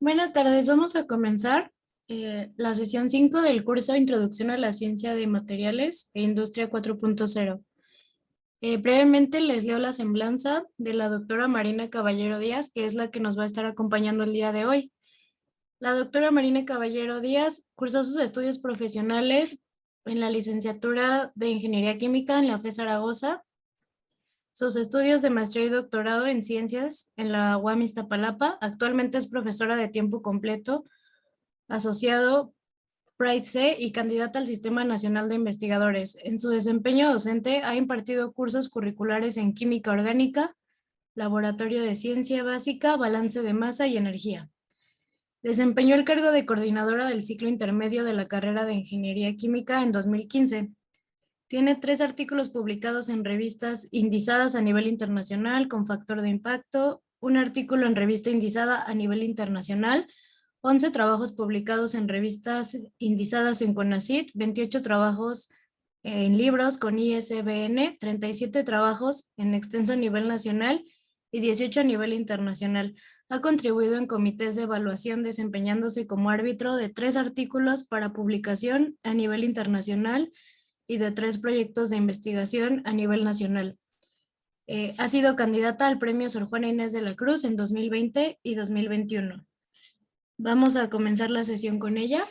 Buenas tardes, vamos a comenzar la sesión 5 del curso Introducción a la Ciencia de Materiales e Industria 4.0. Brevemente les leo la semblanza de la doctora Marina Caballero Díaz, que es la que nos va a estar acompañando el día de hoy. La doctora Marina Caballero Díaz cursó sus estudios profesionales en la licenciatura de Ingeniería Química en la FE Zaragoza, sus estudios de maestría y doctorado en ciencias en la UAM Iztapalapa. Actualmente es profesora de tiempo completo asociado Pride C y candidata al Sistema Nacional de Investigadores. En su desempeño docente ha impartido cursos curriculares en química orgánica, laboratorio de ciencia básica, balance de masa y energía. Desempeñó el cargo de coordinadora del ciclo intermedio de la carrera de Ingeniería Química en 2015. Tiene 3 artículos publicados en revistas indizadas a nivel internacional con factor de impacto, un artículo en revista indizada a nivel internacional, 11 trabajos publicados en revistas indizadas en CONACYT, 28 trabajos en libros con ISBN, 37 trabajos en extenso a nivel nacional y 18 a nivel internacional. Ha contribuido en comités de evaluación desempeñándose como árbitro de 3 artículos para publicación a nivel internacional y de 3 proyectos de investigación a nivel nacional. Ha sido candidata al Premio Sor Juana Inés de la Cruz en 2020 y 2021. Vamos a comenzar la sesión con ella.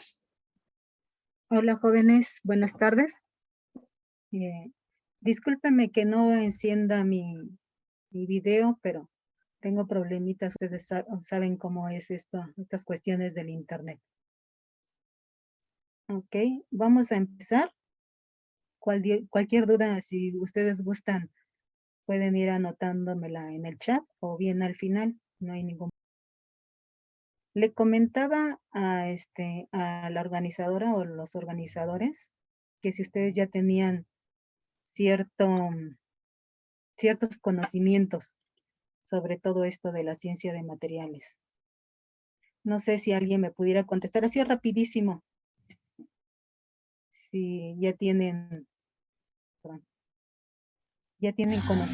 Hola jóvenes, buenas tardes. Discúlpenme que no encienda mi video, pero tengo problemitas. Ustedes saben cómo es estas cuestiones del internet. Ok, vamos a empezar. Cualquier duda, si ustedes gustan, pueden ir anotándomela en el chat o bien al final, no hay ningún. Le comentaba a la organizadora o los organizadores que si ustedes ya tenían ciertos conocimientos sobre todo esto de la ciencia de materiales. No sé si alguien me pudiera contestar así rapidísimo. Si ya tienen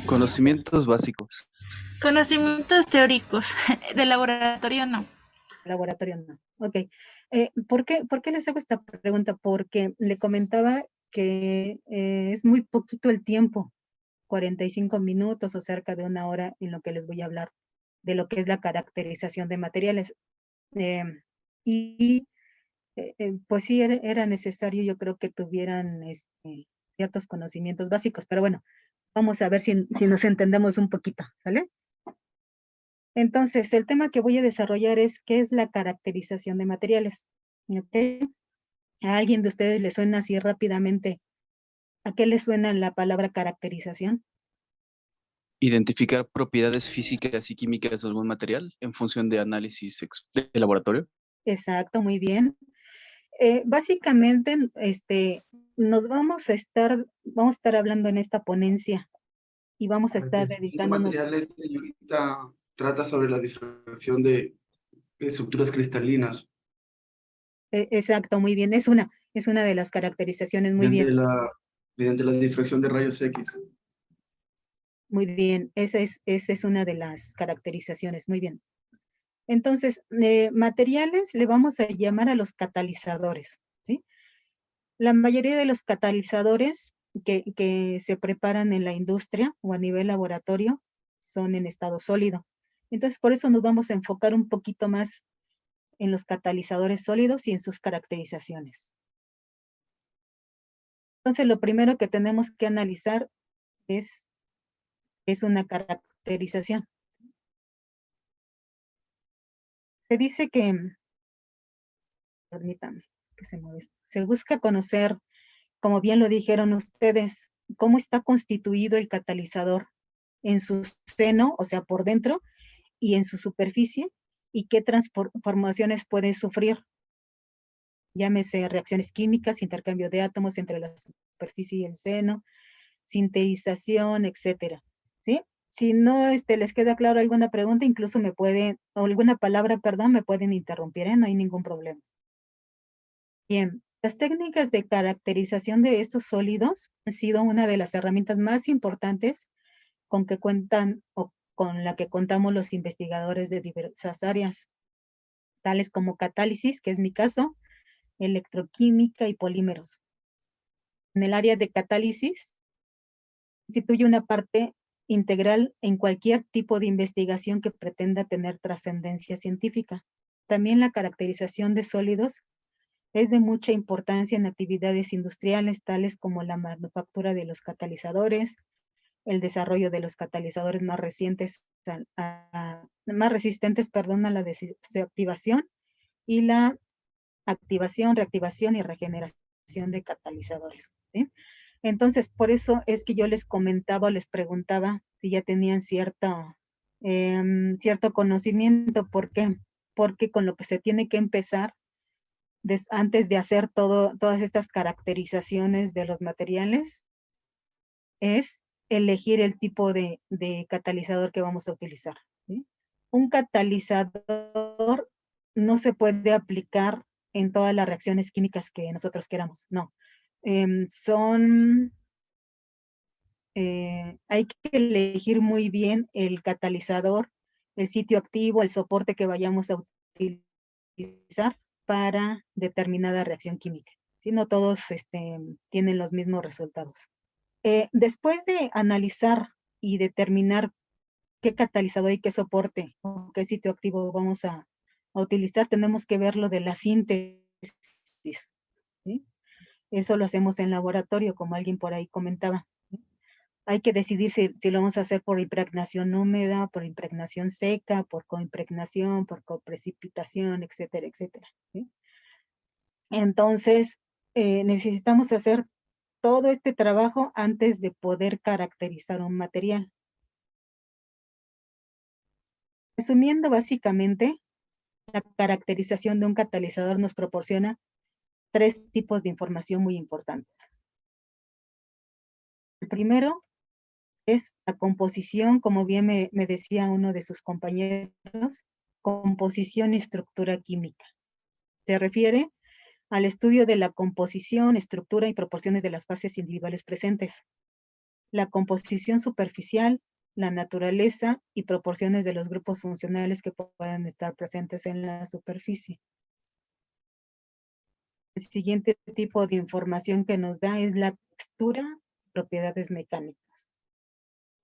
conocimientos básicos. Conocimientos teóricos, de laboratorio no. Laboratorio no. Ok. ¿Por qué les hago esta pregunta? Porque le comentaba que es muy poquito el tiempo, 45 minutos o cerca de 1 hora en lo que les voy a hablar de lo que es la caracterización de materiales. Pues sí, era necesario, yo creo que tuvieran ciertos conocimientos básicos, pero bueno, vamos a ver si nos entendemos un poquito, ¿sale? Entonces, el tema que voy a desarrollar es ¿qué es la caracterización de materiales? ¿Okay? ¿A alguien de ustedes le suena así rápidamente? ¿A qué le suena la palabra caracterización? Identificar propiedades físicas y químicas de algún material en función de análisis de laboratorio. Exacto, muy bien. Básicamente, nos vamos a estar hablando en esta ponencia y vamos a estar dedicándonos. Materiales, señorita, trata sobre la difracción de estructuras cristalinas. Exacto, muy bien. Es una de las caracterizaciones, muy bien. Mediante la difracción de rayos X. Muy bien, esa es una de las caracterizaciones, muy bien. Entonces, materiales le vamos a llamar a los catalizadores, ¿sí? La mayoría de los catalizadores que se preparan en la industria o a nivel laboratorio son en estado sólido. Entonces, por eso nos vamos a enfocar un poquito más en los catalizadores sólidos y en sus caracterizaciones. Entonces, lo primero que tenemos que analizar es una caracterización. Se dice que, permítanme que se mueva esto. Se busca conocer, como bien lo dijeron ustedes, cómo está constituido el catalizador en su seno, o sea, por dentro, y en su superficie, y qué transformaciones puede sufrir. Llámese reacciones químicas, intercambio de átomos entre la superficie y el seno, sintetización, etcétera, ¿sí? Si no les queda claro alguna pregunta, incluso o alguna palabra, perdón, me pueden interrumpir, ¿eh? No hay ningún problema. Bien, las técnicas de caracterización de estos sólidos han sido una de las herramientas más importantes con que cuentan o con la que contamos los investigadores de diversas áreas. tales como catálisis, que es mi caso, electroquímica y polímeros. En el área de catálisis, constituye una parte integral en cualquier tipo de investigación que pretenda tener trascendencia científica. También la caracterización de sólidos es de mucha importancia en actividades industriales, tales como la manufactura de los catalizadores, el desarrollo de los catalizadores más resistentes a la desactivación y la activación, reactivación y regeneración de catalizadores, ¿sí? Entonces, por eso es que yo les comentaba, les preguntaba si ya tenían cierto conocimiento. ¿Por qué? Porque con lo que se tiene que empezar antes de hacer todas estas caracterizaciones de los materiales es elegir el tipo de catalizador que vamos a utilizar, ¿sí? Un catalizador no se puede aplicar en todas las reacciones químicas que nosotros queramos, no. Hay que elegir muy bien el catalizador, el sitio activo, el soporte que vayamos a utilizar para determinada reacción química. ¿Sí? No todos tienen los mismos resultados. Después de analizar y determinar qué catalizador y qué soporte o qué sitio activo vamos a utilizar, tenemos que ver lo de la síntesis, ¿sí? Eso lo hacemos en laboratorio, como alguien por ahí comentaba. Hay que decidir si lo vamos a hacer por impregnación húmeda, por impregnación seca, por coimpregnación, por coprecipitación, etcétera, etcétera, ¿sí? Entonces, necesitamos hacer todo este trabajo antes de poder caracterizar un material. Resumiendo básicamente, la caracterización de un catalizador nos proporciona 3 tipos de información muy importantes. El primero es la composición, como bien me decía uno de sus compañeros, composición y estructura química. Se refiere al estudio de la composición, estructura y proporciones de las fases individuales presentes. La composición superficial, la naturaleza y proporciones de los grupos funcionales que puedan estar presentes en la superficie. El siguiente tipo de información que nos da es la textura y propiedades mecánicas.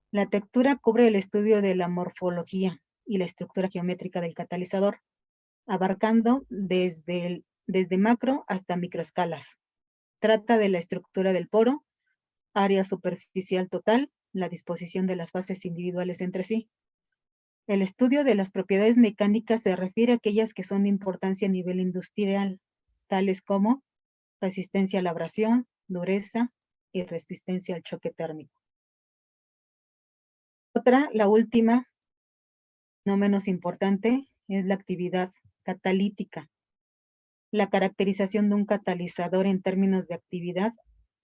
La textura cubre el estudio de la morfología y la estructura geométrica del catalizador, abarcando desde macro hasta microescalas. Trata de la estructura del poro, área superficial total, la disposición de las fases individuales entre sí. El estudio de las propiedades mecánicas se refiere a aquellas que son de importancia a nivel industrial, tales como resistencia a la abrasión, dureza y resistencia al choque térmico. La última, no menos importante, es la actividad catalítica. La caracterización de un catalizador en términos de actividad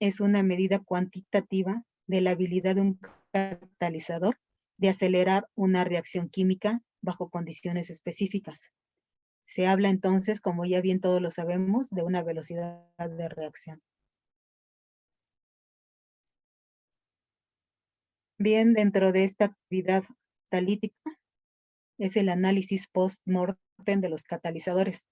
es una medida cuantitativa de la habilidad de un catalizador de acelerar una reacción química bajo condiciones específicas. Se habla entonces, como ya bien todos lo sabemos, de una velocidad de reacción. Bien, dentro de esta actividad catalítica es el análisis post-mortem de los catalizadores.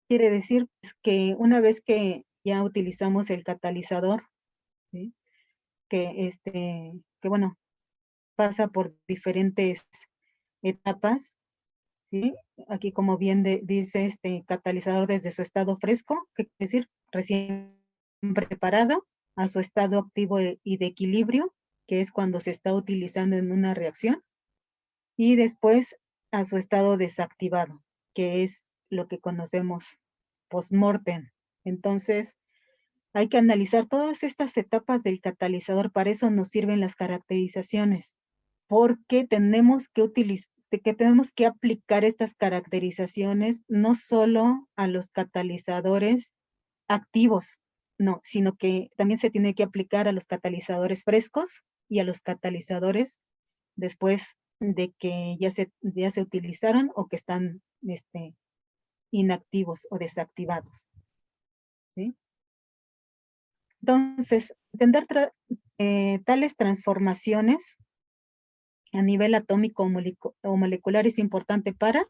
Quiere decir que una vez que ya utilizamos el catalizador, ¿sí? que bueno, pasa por diferentes etapas, ¿sí? Aquí como bien dice este catalizador desde su estado fresco, que quiere decir recién preparado, a su estado activo y de equilibrio, que es cuando se está utilizando en una reacción, y después a su estado desactivado, que es lo que conocemos post-mortem. Entonces, hay que analizar todas estas etapas del catalizador, para eso nos sirven las caracterizaciones, porque tenemos que aplicar estas caracterizaciones no solo a los catalizadores activos, no, sino que también se tiene que aplicar a los catalizadores frescos y a los catalizadores después de que ya se utilizaron o que están inactivos o desactivados, ¿sí? Entonces, entender tales transformaciones a nivel atómico o molecular es importante para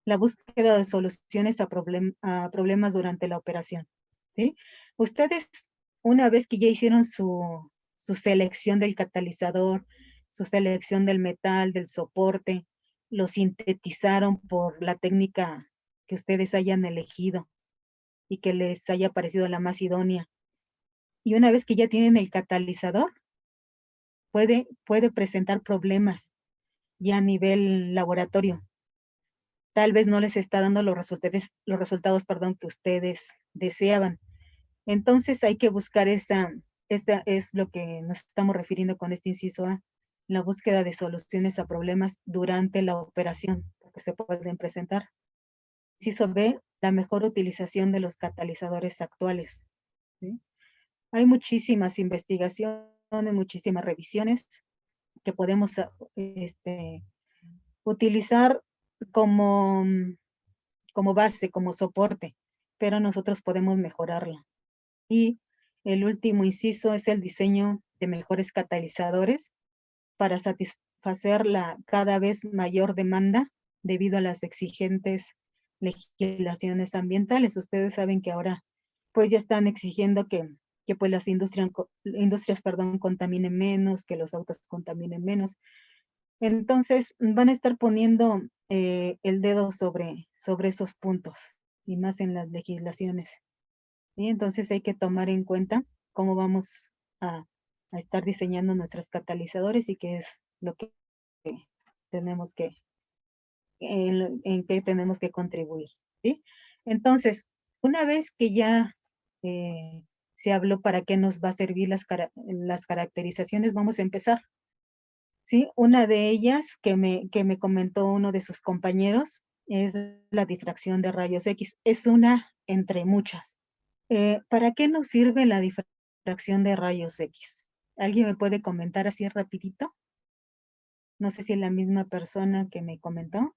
la búsqueda de soluciones a problemas durante la operación. ¿Sí? Ustedes, una vez que ya hicieron su selección del catalizador, su selección del metal, del soporte, lo sintetizaron por la técnica que ustedes hayan elegido y que les haya parecido la más idónea. Y una vez que ya tienen el catalizador, puede presentar problemas ya a nivel laboratorio. Tal vez no les está dando los resultados, que ustedes deseaban. Entonces hay que buscar esta es lo que nos estamos refiriendo con este inciso A, la búsqueda de soluciones a problemas durante la operación que se pueden presentar. Inciso B, la mejor utilización de los catalizadores actuales. ¿Sí? Hay muchísimas investigaciones, muchísimas revisiones que podemos utilizar como base, como soporte, pero nosotros podemos mejorarla. Y el último inciso es el diseño de mejores catalizadores para satisfacer la cada vez mayor demanda debido a las exigentes legislaciones ambientales. Ustedes saben que ahora pues ya están exigiendo que pues las industrias contaminen menos, que los autos contaminen menos. Entonces van a estar poniendo el dedo sobre esos puntos y más en las legislaciones. ¿Sí? Entonces hay que tomar en cuenta cómo vamos a estar diseñando nuestros catalizadores y qué es lo que tenemos que, en qué tenemos que contribuir. ¿Sí? Entonces, una vez que ya se habló para qué nos va a servir las caracterizaciones, vamos a empezar. ¿Sí? Una de ellas que me comentó uno de sus compañeros es la difracción de rayos X. Es una entre muchas. ¿Para qué nos sirve la difracción de rayos X? ¿Alguien me puede comentar así rapidito? No sé si es la misma persona que me comentó.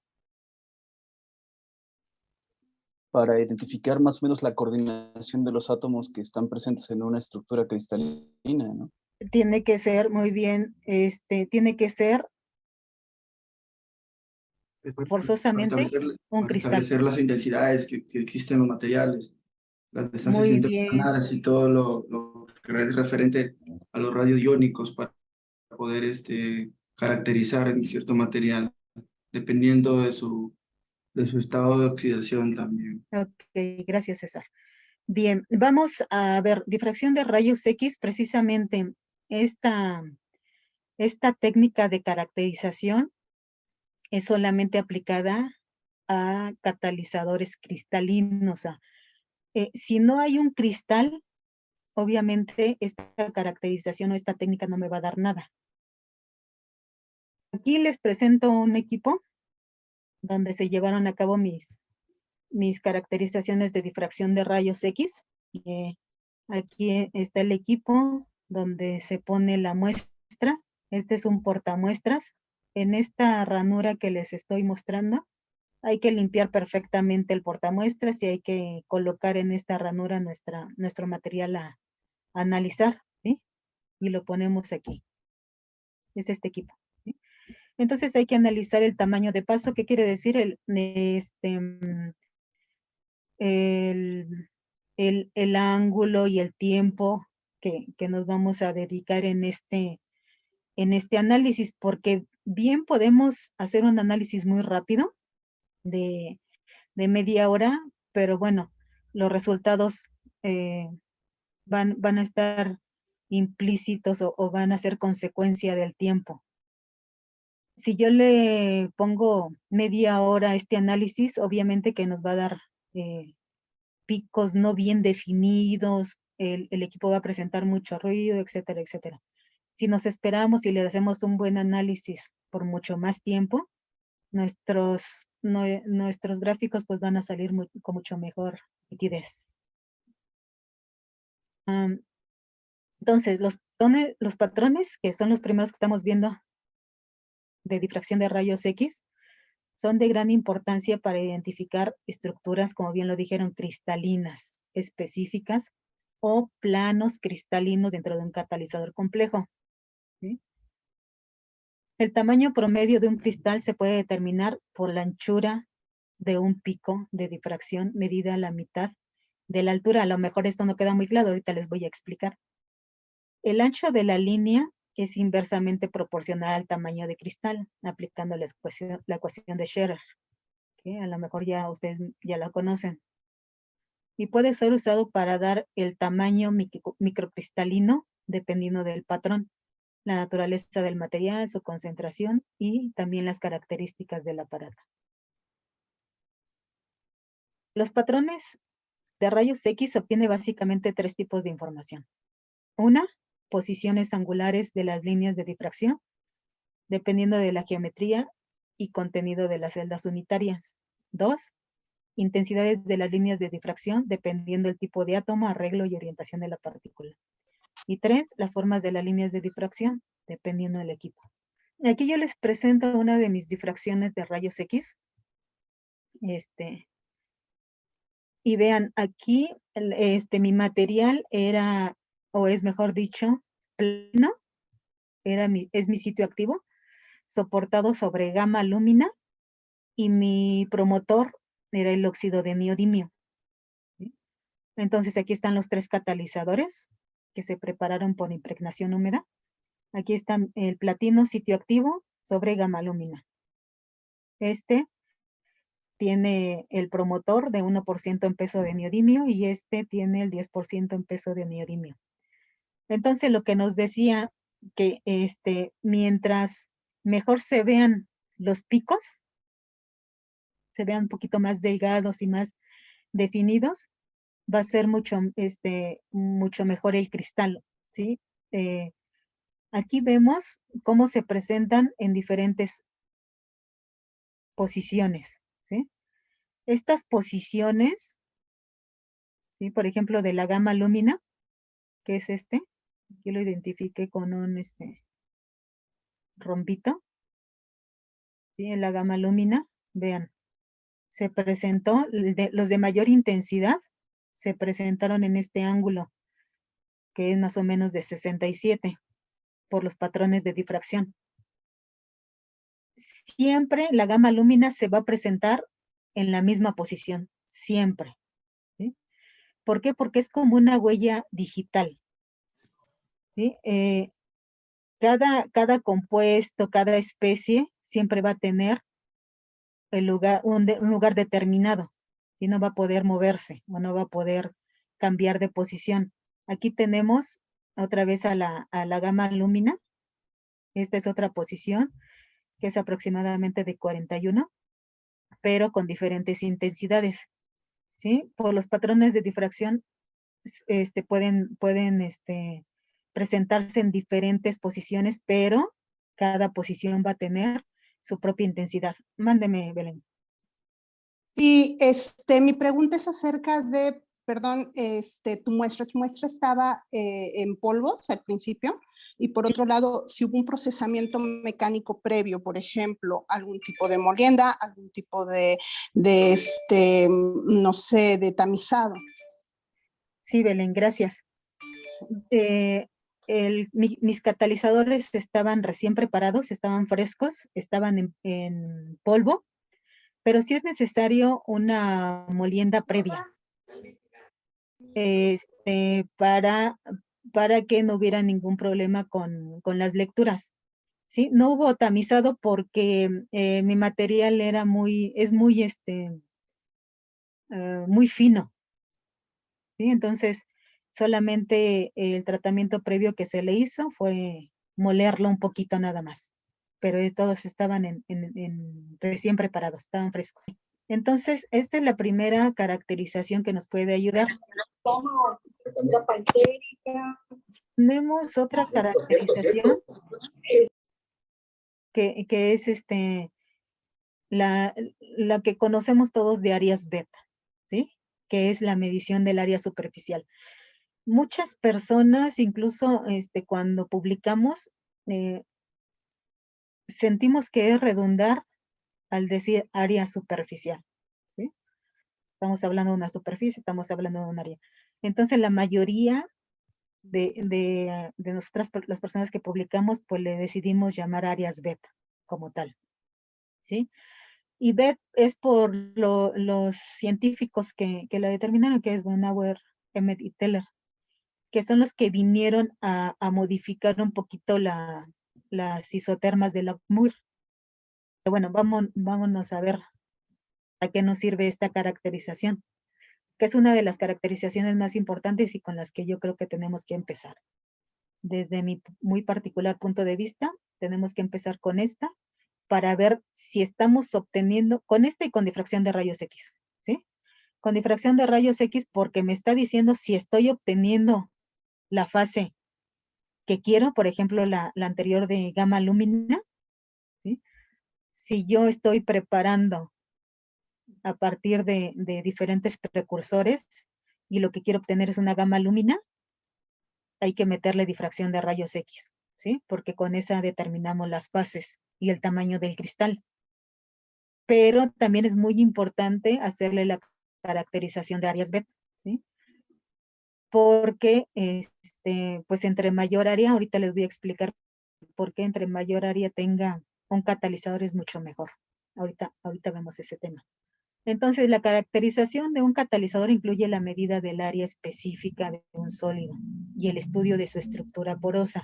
Para identificar más o menos la coordinación de los átomos que están presentes en una estructura cristalina, ¿no? Tiene que ser, muy bien, tiene que ser forzosamente un para cristal. establecer las intensidades que existen en los materiales, las distancias Muy bien, interplanares y todo lo que es referente a los radiodiónicos para poder caracterizar en cierto material, dependiendo de su estado de oxidación también. ok, gracias César. Bien, vamos a ver, difracción de rayos X, precisamente esta técnica de caracterización es solamente aplicada a catalizadores cristalinos. Si no hay un cristal, obviamente esta caracterización o esta técnica no me va a dar nada. Aquí les presento un equipo donde se llevaron a cabo mis caracterizaciones de difracción de rayos X. Aquí está el equipo donde se pone la muestra. Este es un portamuestras. En esta ranura que les estoy mostrando, hay que limpiar perfectamente el portamuestras y hay que colocar en esta ranura nuestro material a analizar, ¿sí? Y lo ponemos aquí. Es este equipo, ¿sí? Entonces hay que analizar el tamaño de paso. ¿Qué quiere decir? El ángulo y el tiempo que nos vamos a dedicar en este análisis, porque bien podemos hacer un análisis muy rápido de media hora, pero bueno, los resultados van a estar implícitos o van a ser consecuencia del tiempo. Si yo le pongo media hora a este análisis, obviamente que nos va a dar picos no bien definidos, el equipo va a presentar mucho ruido, etcétera, etcétera. Si nos esperamos y le hacemos un buen análisis por mucho más tiempo, nuestros gráficos pues van a salir con mucho mejor nitidez. Entonces, los patrones, que son los primeros que estamos viendo de difracción de rayos X, son de gran importancia para identificar estructuras, como bien lo dijeron, cristalinas específicas o planos cristalinos dentro de un catalizador complejo. ¿Sí? El tamaño promedio de un cristal se puede determinar por la anchura de un pico de difracción medida a la mitad de la altura. A lo mejor esto no queda muy claro, ahorita les voy a explicar. El ancho de la línea es inversamente proporcional al tamaño de cristal, aplicando la ecuación de Scherer, que a lo mejor ya ustedes ya la conocen. Y puede ser usado para dar el tamaño microcristalino dependiendo del patrón, la naturaleza del material, su concentración y también las características del aparato. Los patrones de rayos X obtiene básicamente 3 tipos de información. Una, posiciones angulares de las líneas de difracción, dependiendo de la geometría y contenido de las celdas unitarias. 2, intensidades de las líneas de difracción, dependiendo del tipo de átomo, arreglo y orientación de la partícula. Y 3, las formas de las líneas de difracción, dependiendo del equipo. Aquí yo les presento una de mis difracciones de rayos X. Y vean, aquí mi material era, o es mejor dicho, plano, es mi sitio activo, soportado sobre gamma lúmina, y mi promotor era el óxido de neodimio. ¿Sí? Entonces aquí están los 3 catalizadores que se prepararon por impregnación húmeda. Aquí está el platino sitio activo sobre gamma lúmina. Tiene el promotor de 1% en peso de neodimio y tiene el 10% en peso de neodimio. Entonces lo que nos decía que mientras mejor se vean los picos, se vean un poquito más delgados y más definidos, va a ser mucho mejor el cristal, ¿sí? Aquí vemos cómo se presentan en diferentes posiciones, ¿sí? Estas posiciones, ¿sí? Por ejemplo, de la gamma lúmina, que es aquí lo identifiqué con un rombito, ¿sí? En la gamma lúmina, vean, se presentó, los de mayor intensidad se presentaron en este ángulo, que es más o menos de 67, por los patrones de difracción. Siempre la gamma lúmina se va a presentar en la misma posición, siempre. ¿Sí? ¿Por qué? Porque es como una huella digital. ¿Sí? Cada compuesto, cada especie siempre va a tener un lugar determinado y no va a poder moverse o no va a poder cambiar de posición. Aquí tenemos otra vez a la gamma lúmina. Esta es otra posición que es aproximadamente de 41, pero con diferentes intensidades. ¿Sí? Por los patrones de difracción pueden presentarse en diferentes posiciones, pero cada posición va a tener su propia intensidad. Mándeme, Belén. Y mi pregunta es acerca de, perdón, tu muestra estaba en polvos al principio, y por otro lado, si hubo un procesamiento mecánico previo, por ejemplo, algún tipo de molienda, algún tipo de no sé, de tamizado. Sí, Belén, gracias. Mis catalizadores estaban recién preparados, estaban frescos, estaban en polvo, pero sí es necesario una molienda previa para que no hubiera ningún problema con las lecturas. ¿Sí? No hubo tamizado porque mi material es muy fino. ¿Sí? Entonces, solamente el tratamiento previo que se le hizo fue molerlo un poquito nada más. Pero todos estaban recién preparados, estaban frescos. Entonces, esta es la primera caracterización que nos puede ayudar. Tenemos otra caracterización que es la que conocemos todos de áreas beta, ¿sí? Que es la medición del área superficial. Muchas personas, incluso cuando publicamos, sentimos que es redundar al decir área superficial, ¿sí? Estamos hablando de una superficie, estamos hablando de un área. Entonces, la mayoría de nosotras, las personas que publicamos, pues le decidimos llamar áreas beta como tal, ¿sí? Y BET es por los científicos que la determinaron, que es Bonauer, Emmet y Teller, que son los que vinieron a modificar un poquito las isotermas de la Moore. Pero bueno, vámonos a ver a qué nos sirve esta caracterización, que es una de las caracterizaciones más importantes y con las que yo creo que tenemos que empezar. Desde mi muy particular punto de vista, tenemos que empezar con esta para ver si estamos obteniendo, con esta y con difracción de rayos X, ¿sí? Con difracción de rayos X porque me está diciendo si estoy obteniendo la fase que quiero, por ejemplo, la anterior de gamma lumina, ¿sí? Si yo estoy preparando a partir de diferentes precursores y lo que quiero obtener es una gamma lumina, hay que meterle difracción de rayos X, ¿sí? Porque con esa determinamos las fases y el tamaño del cristal. Pero también es muy importante hacerle la caracterización de áreas beta, ¿sí? Porque, pues entre mayor área, ahorita les voy a explicar por qué entre mayor área tenga un catalizador es mucho mejor. Ahorita vemos ese tema. Entonces, la caracterización de un catalizador incluye la medida del área específica de un sólido y el estudio de su estructura porosa,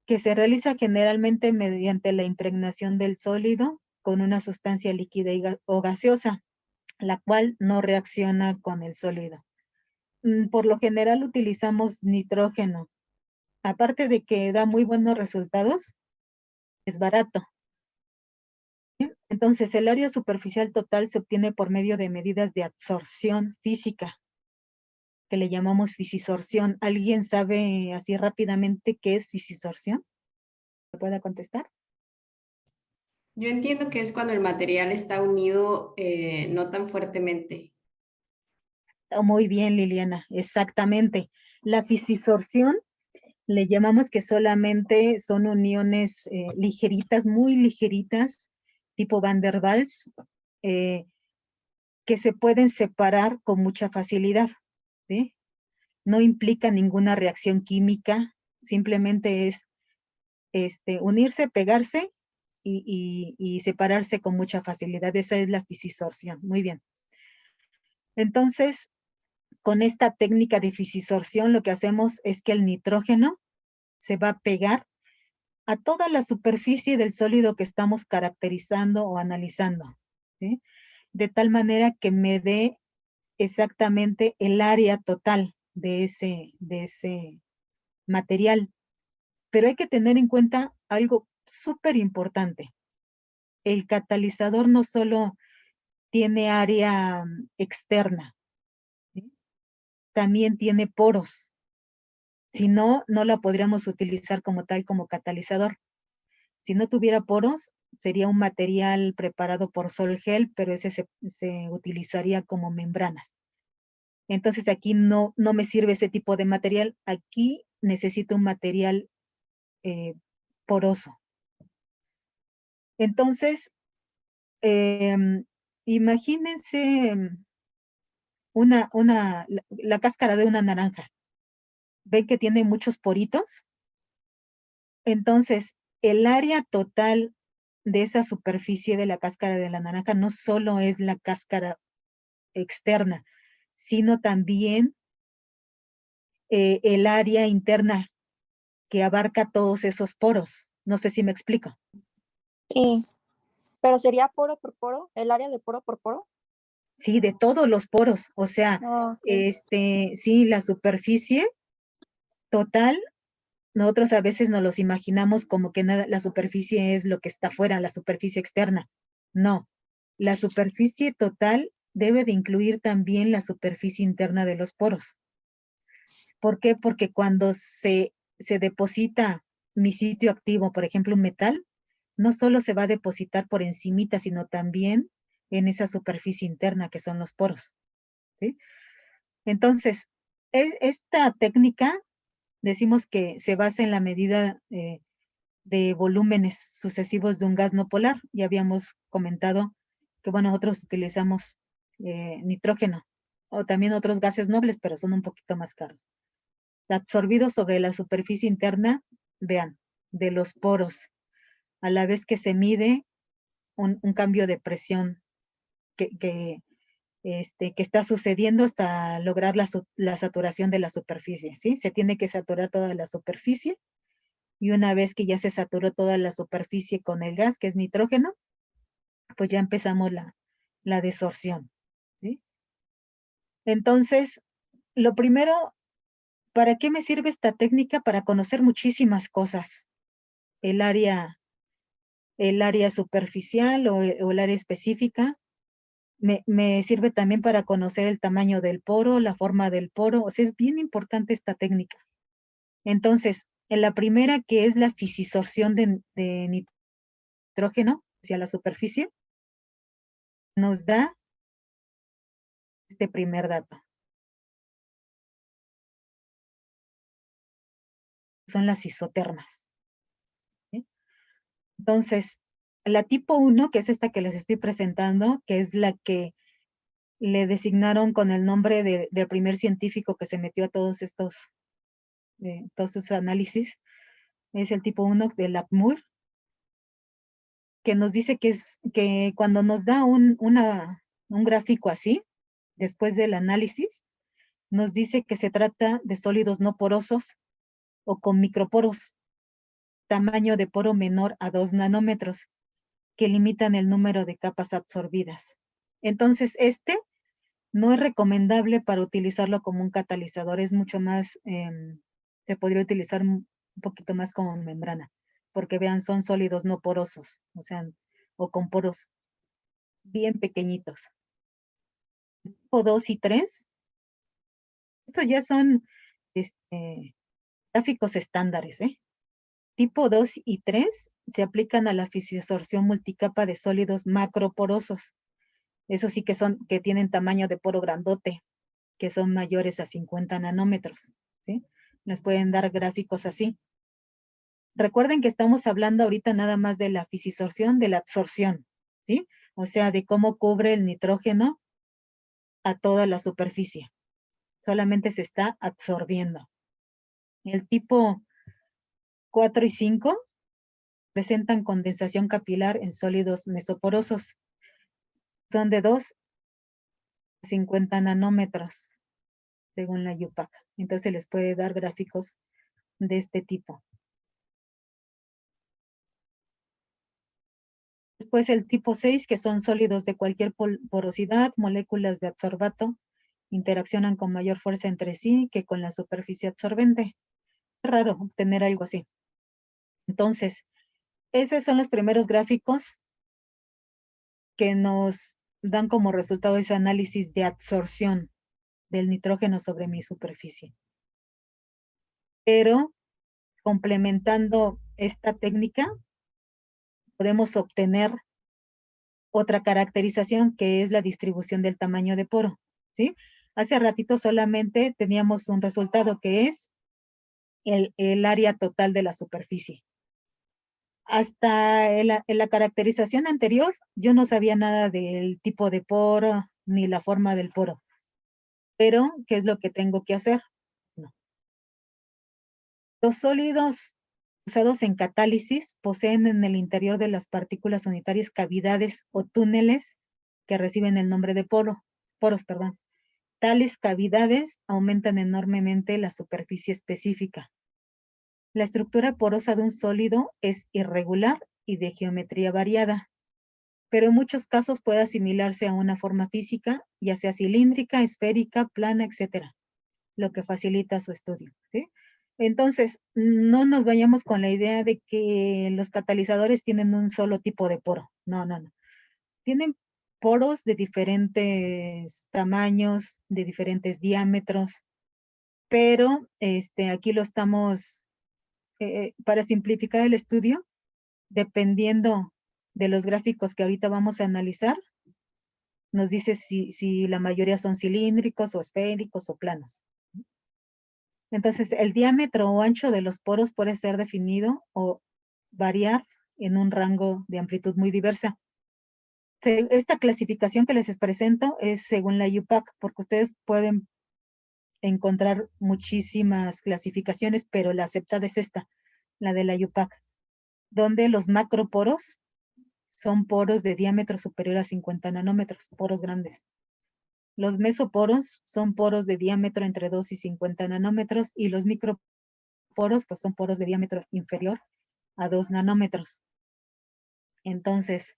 que se realiza generalmente mediante la impregnación del sólido con una sustancia líquida o gaseosa, la cual no reacciona con el sólido. Por lo general utilizamos nitrógeno. Aparte de que da muy buenos resultados, es barato. Entonces, el área superficial total se obtiene por medio de medidas de absorción física, que le llamamos fisisorción. ¿Alguien sabe así rápidamente qué es fisisorción? ¿Me puede contestar? Yo entiendo que es cuando el material está unido no tan fuertemente. Oh, muy bien, Liliana, exactamente. La fisisorción le llamamos que solamente son uniones ligeritas, muy ligeritas, tipo Van der Waals, que se pueden separar con mucha facilidad, ¿sí? No implica ninguna reacción química, simplemente es unirse, pegarse y separarse con mucha facilidad. Esa es la fisisorción. Muy bien. Entonces, con esta técnica de fisisorción, lo que hacemos es que el nitrógeno se va a pegar a toda la superficie del sólido que estamos caracterizando o analizando, ¿sí? De tal manera que me dé exactamente el área total de ese material. Pero hay que tener en cuenta algo súper importante. El catalizador no solo tiene área externa, ¿sí? También tiene poros. Si no, no la podríamos utilizar como tal, como catalizador. Si no tuviera poros, sería un material preparado por Sol Gel, pero ese se utilizaría como membranas. Entonces aquí no me sirve ese tipo de material. Aquí necesito un material poroso. Entonces, imagínense la cáscara de una naranja. ¿Ven que tiene muchos poritos? Entonces, el área total de esa superficie de la cáscara de la naranja no solo es la cáscara externa, sino también el área interna que abarca todos esos poros. No sé si me explico. Sí, pero ¿sería poro por poro? ¿El área de poro por poro? Sí, de todos los poros. O sea, Okay. sí, la superficie total, nosotros a veces nos los imaginamos como que nada, la superficie es lo que está fuera, la superficie externa. No, la superficie total debe de incluir también la superficie interna de los poros. ¿Por qué? Porque cuando se deposita mi sitio activo, por ejemplo, un metal, no solo se va a depositar por encimita, sino también en esa superficie interna que son los poros, ¿sí? Entonces, esta técnica, decimos que se basa en la medida de volúmenes sucesivos de un gas no polar. Ya habíamos comentado que, bueno, nosotros utilizamos nitrógeno o también otros gases nobles, pero son un poquito más caros. Absorbido sobre la superficie interna, vean, de los poros, a la vez que se mide un cambio de presión que está sucediendo hasta lograr la saturación de la superficie, ¿sí? Se tiene que saturar toda la superficie, y una vez que ya se saturó toda la superficie con el gas, que es nitrógeno, pues ya empezamos la desorción, ¿sí? Entonces, lo primero, ¿para qué me sirve esta técnica? Para conocer muchísimas cosas. El área superficial o el área específica. Me sirve también para conocer el tamaño del poro, la forma del poro. O sea, es bien importante esta técnica. Entonces, en la primera, que es la fisisorción de nitrógeno hacia la superficie, nos da este primer dato. Son las isotermas, ¿sí? Entonces, la tipo 1, que es esta que les estoy presentando, que es la que le designaron con el nombre del primer científico que se metió a todos estos análisis, es el tipo 1 de Lapmur, que nos dice que cuando nos da un gráfico así, después del análisis, nos dice que se trata de sólidos no porosos o con microporos, tamaño de poro menor a 2 nanómetros, que limitan el número de capas absorbidas. Entonces, no es recomendable para utilizarlo como un catalizador, es mucho más, se podría utilizar un poquito más como membrana, porque vean, son sólidos no porosos, o sea, o con poros bien pequeñitos. Tipo 2 y 3, estos ya son gráficos estándares, ¿eh? Tipo 2 y 3 se aplican a la fisisorción multicapa de sólidos macroporosos. Eso sí que tienen tamaño de poro grandote, que son mayores a 50 nanómetros, ¿sí? Nos pueden dar gráficos así. Recuerden que estamos hablando ahorita nada más de la fisisorción, de la absorción, ¿sí? O sea, de cómo cubre el nitrógeno a toda la superficie. Solamente se está absorbiendo. El tipo 4 y 5 presentan condensación capilar en sólidos mesoporosos. Son de 2 a 50 nanómetros, según la IUPAC. Entonces les puede dar gráficos de este tipo. Después el tipo 6, que son sólidos de cualquier porosidad, moléculas de adsorbato, interaccionan con mayor fuerza entre sí que con la superficie absorbente. Es raro obtener algo así. Entonces, esos son los primeros gráficos que nos dan como resultado ese análisis de absorción del nitrógeno sobre mi superficie. Pero, complementando esta técnica, podemos obtener otra caracterización, que es la distribución del tamaño de poro, ¿sí? Hace ratito solamente teníamos un resultado que es el área total de la superficie. Hasta en la caracterización anterior, yo no sabía nada del tipo de poro ni la forma del poro. Pero, ¿qué es lo que tengo que hacer? No. Los sólidos usados en catálisis poseen en el interior de las partículas unitarias cavidades o túneles que reciben el nombre de poros. Tales cavidades aumentan enormemente la superficie específica. La estructura porosa de un sólido es irregular y de geometría variada, pero en muchos casos puede asimilarse a una forma física, ya sea cilíndrica, esférica, plana, etc., lo que facilita su estudio, ¿sí? Entonces, no nos vayamos con la idea de que los catalizadores tienen un solo tipo de poro. No. Tienen poros de diferentes tamaños, de diferentes diámetros, pero aquí lo estamos, para simplificar el estudio, dependiendo de los gráficos que ahorita vamos a analizar, nos dice si la mayoría son cilíndricos o esféricos o planos. Entonces, el diámetro o ancho de los poros puede ser definido o variar en un rango de amplitud muy diversa. Esta clasificación que les presento es según la IUPAC, porque ustedes pueden encontrar muchísimas clasificaciones, pero la aceptada es esta, la de la IUPAC, donde los macroporos son poros de diámetro superior a 50 nanómetros, poros grandes. Los mesoporos son poros de diámetro entre 2 y 50 nanómetros y los microporos pues son poros de diámetro inferior a 2 nanómetros. Entonces,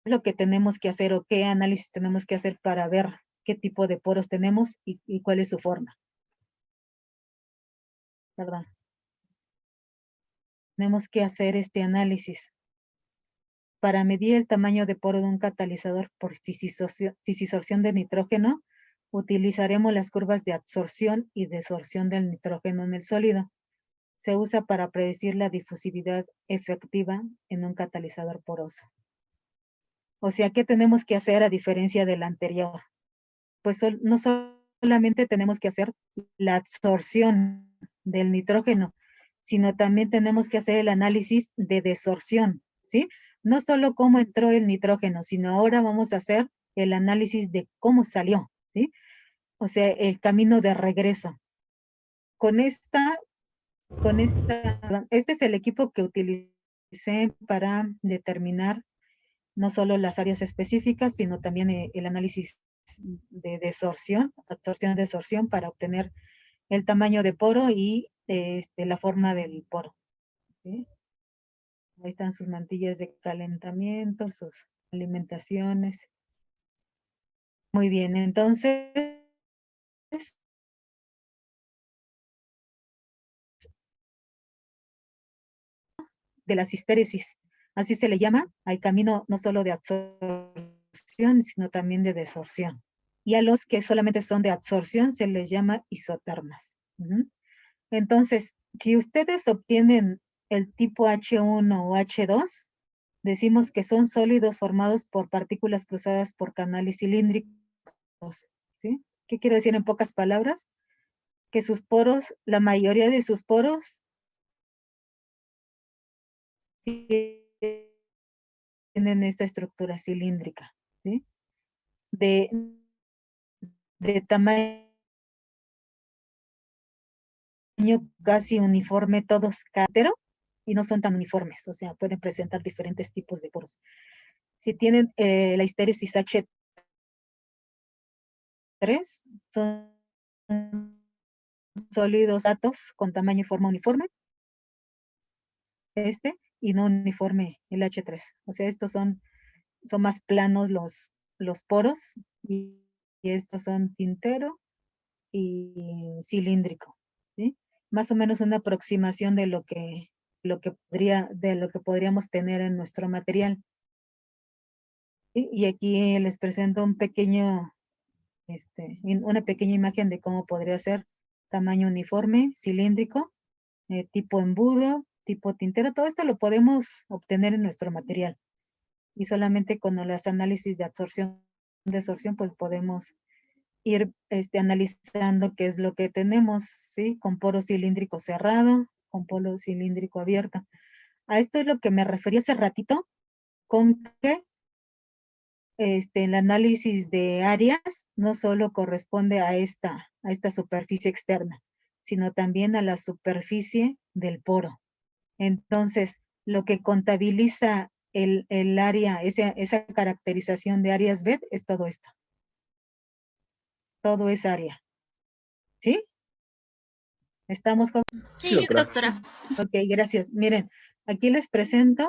lo que tenemos que hacer o qué análisis tenemos que hacer para ver qué tipo de poros tenemos y cuál es su forma. Perdón. Tenemos que hacer este análisis. Para medir el tamaño de poro de un catalizador por fisisorción de nitrógeno, utilizaremos las curvas de absorción y desorción del nitrógeno en el sólido. Se usa para predecir la difusividad efectiva en un catalizador poroso. O sea, ¿qué tenemos que hacer a diferencia del anterior? Pues no solamente tenemos que hacer la absorción del nitrógeno, sino también tenemos que hacer el análisis de desorción, ¿sí? No solo cómo entró el nitrógeno, sino ahora vamos a hacer el análisis de cómo salió, ¿sí? O sea, el camino de regreso. Este es el equipo que utilicé para determinar no solo las áreas específicas, sino también el análisis de desorción, absorción-desorción para obtener el tamaño de poro y la forma del poro. ¿Sí? Ahí están sus mantillas de calentamiento, sus alimentaciones. Muy bien, entonces de la histéresis, así se le llama al camino no solo de absorción, sino también de desorción. Y a los que solamente son de absorción se les llama isotermas. Entonces, si ustedes obtienen el tipo H1 o H2, decimos que son sólidos formados por partículas cruzadas por canales cilíndricos. ¿Sí? ¿Qué quiero decir en pocas palabras? Que sus poros, la mayoría de sus poros tienen esta estructura cilíndrica, ¿sí? De tamaño casi uniforme todos cátero y no son tan uniformes, o sea, pueden presentar diferentes tipos de poros. Si tienen la histéresis H3, son sólidos datos con tamaño y forma uniforme, y no uniforme el H3. O sea, estos son más planos los poros, y estos son tintero y cilíndrico, ¿sí? Más o menos una aproximación de lo que podríamos tener en nuestro material. ¿Sí? Y aquí les presento un pequeño, una pequeña imagen de cómo podría ser tamaño uniforme, cilíndrico, tipo embudo, tipo tintero. Todo esto lo podemos obtener en nuestro material. Y solamente con los análisis de absorción, desorción, pues podemos ir analizando qué es lo que tenemos, ¿sí? Con poro cilíndrico cerrado, con poro cilíndrico abierto. A esto es lo que me referí hace ratito, con que el análisis de áreas no solo corresponde a esta superficie externa, sino también a la superficie del poro. Entonces, lo que contabiliza el área, esa caracterización de áreas BED es todo esto. Todo es área. ¿Sí? ¿Estamos con? Sí, doctora. Ok, gracias. Miren, aquí les presento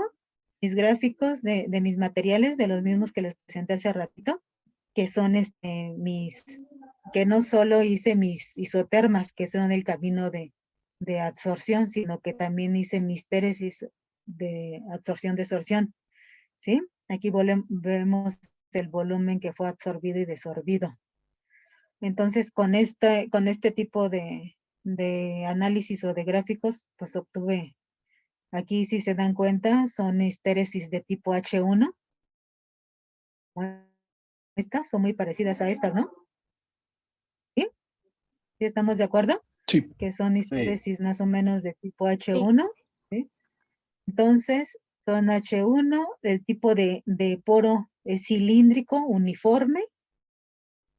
mis gráficos de mis materiales, de los mismos que les presenté hace ratito, que son que no solo hice mis isotermas, que son el camino de absorción, sino que también hice mis histéresis de absorción-desorción, ¿sí? Aquí vemos el volumen que fue absorbido y desorbido. Entonces, con este tipo de análisis o de gráficos, pues obtuve, aquí si se dan cuenta, son histéresis de tipo H1. Estas son muy parecidas a estas, ¿no? ¿Sí? ¿Sí estamos de acuerdo? Sí. Que son histéresis más o menos de tipo H1. ¿Sí? Entonces, son H1, el tipo de poro es cilíndrico, uniforme,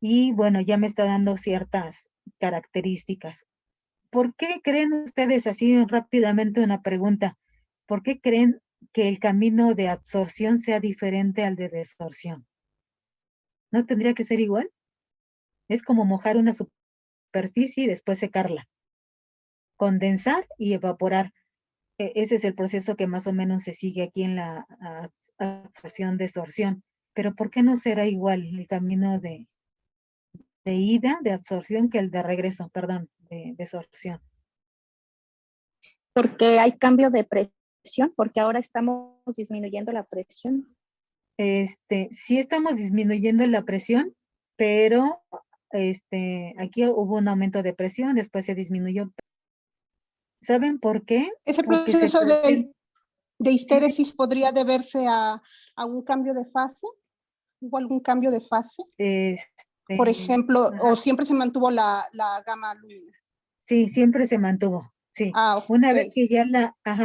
y bueno, ya me está dando ciertas características. ¿Por qué creen ustedes, así rápidamente una pregunta, por qué creen que el camino de absorción sea diferente al de desorción. ¿No tendría que ser igual? Es como mojar una superficie y después secarla, condensar y evaporar. Ese es el proceso que más o menos se sigue aquí en la absorción, desorción. Pero ¿por qué no será igual el camino de ida, de absorción, que el de regreso, perdón, de desorción? Porque hay cambio de presión, porque ahora estamos disminuyendo la presión. Sí estamos disminuyendo la presión, pero aquí hubo un aumento de presión, después se disminuyó. ¿Saben por qué? Ese Porque se proceso de presenta- sí, histéresis podría deberse a un cambio de fase. ¿Hubo algún cambio de fase? Por ejemplo, ajá, o siempre se mantuvo la gamma lúmina. sí, siempre se mantuvo, sí. Ah, Una ok. vez que ya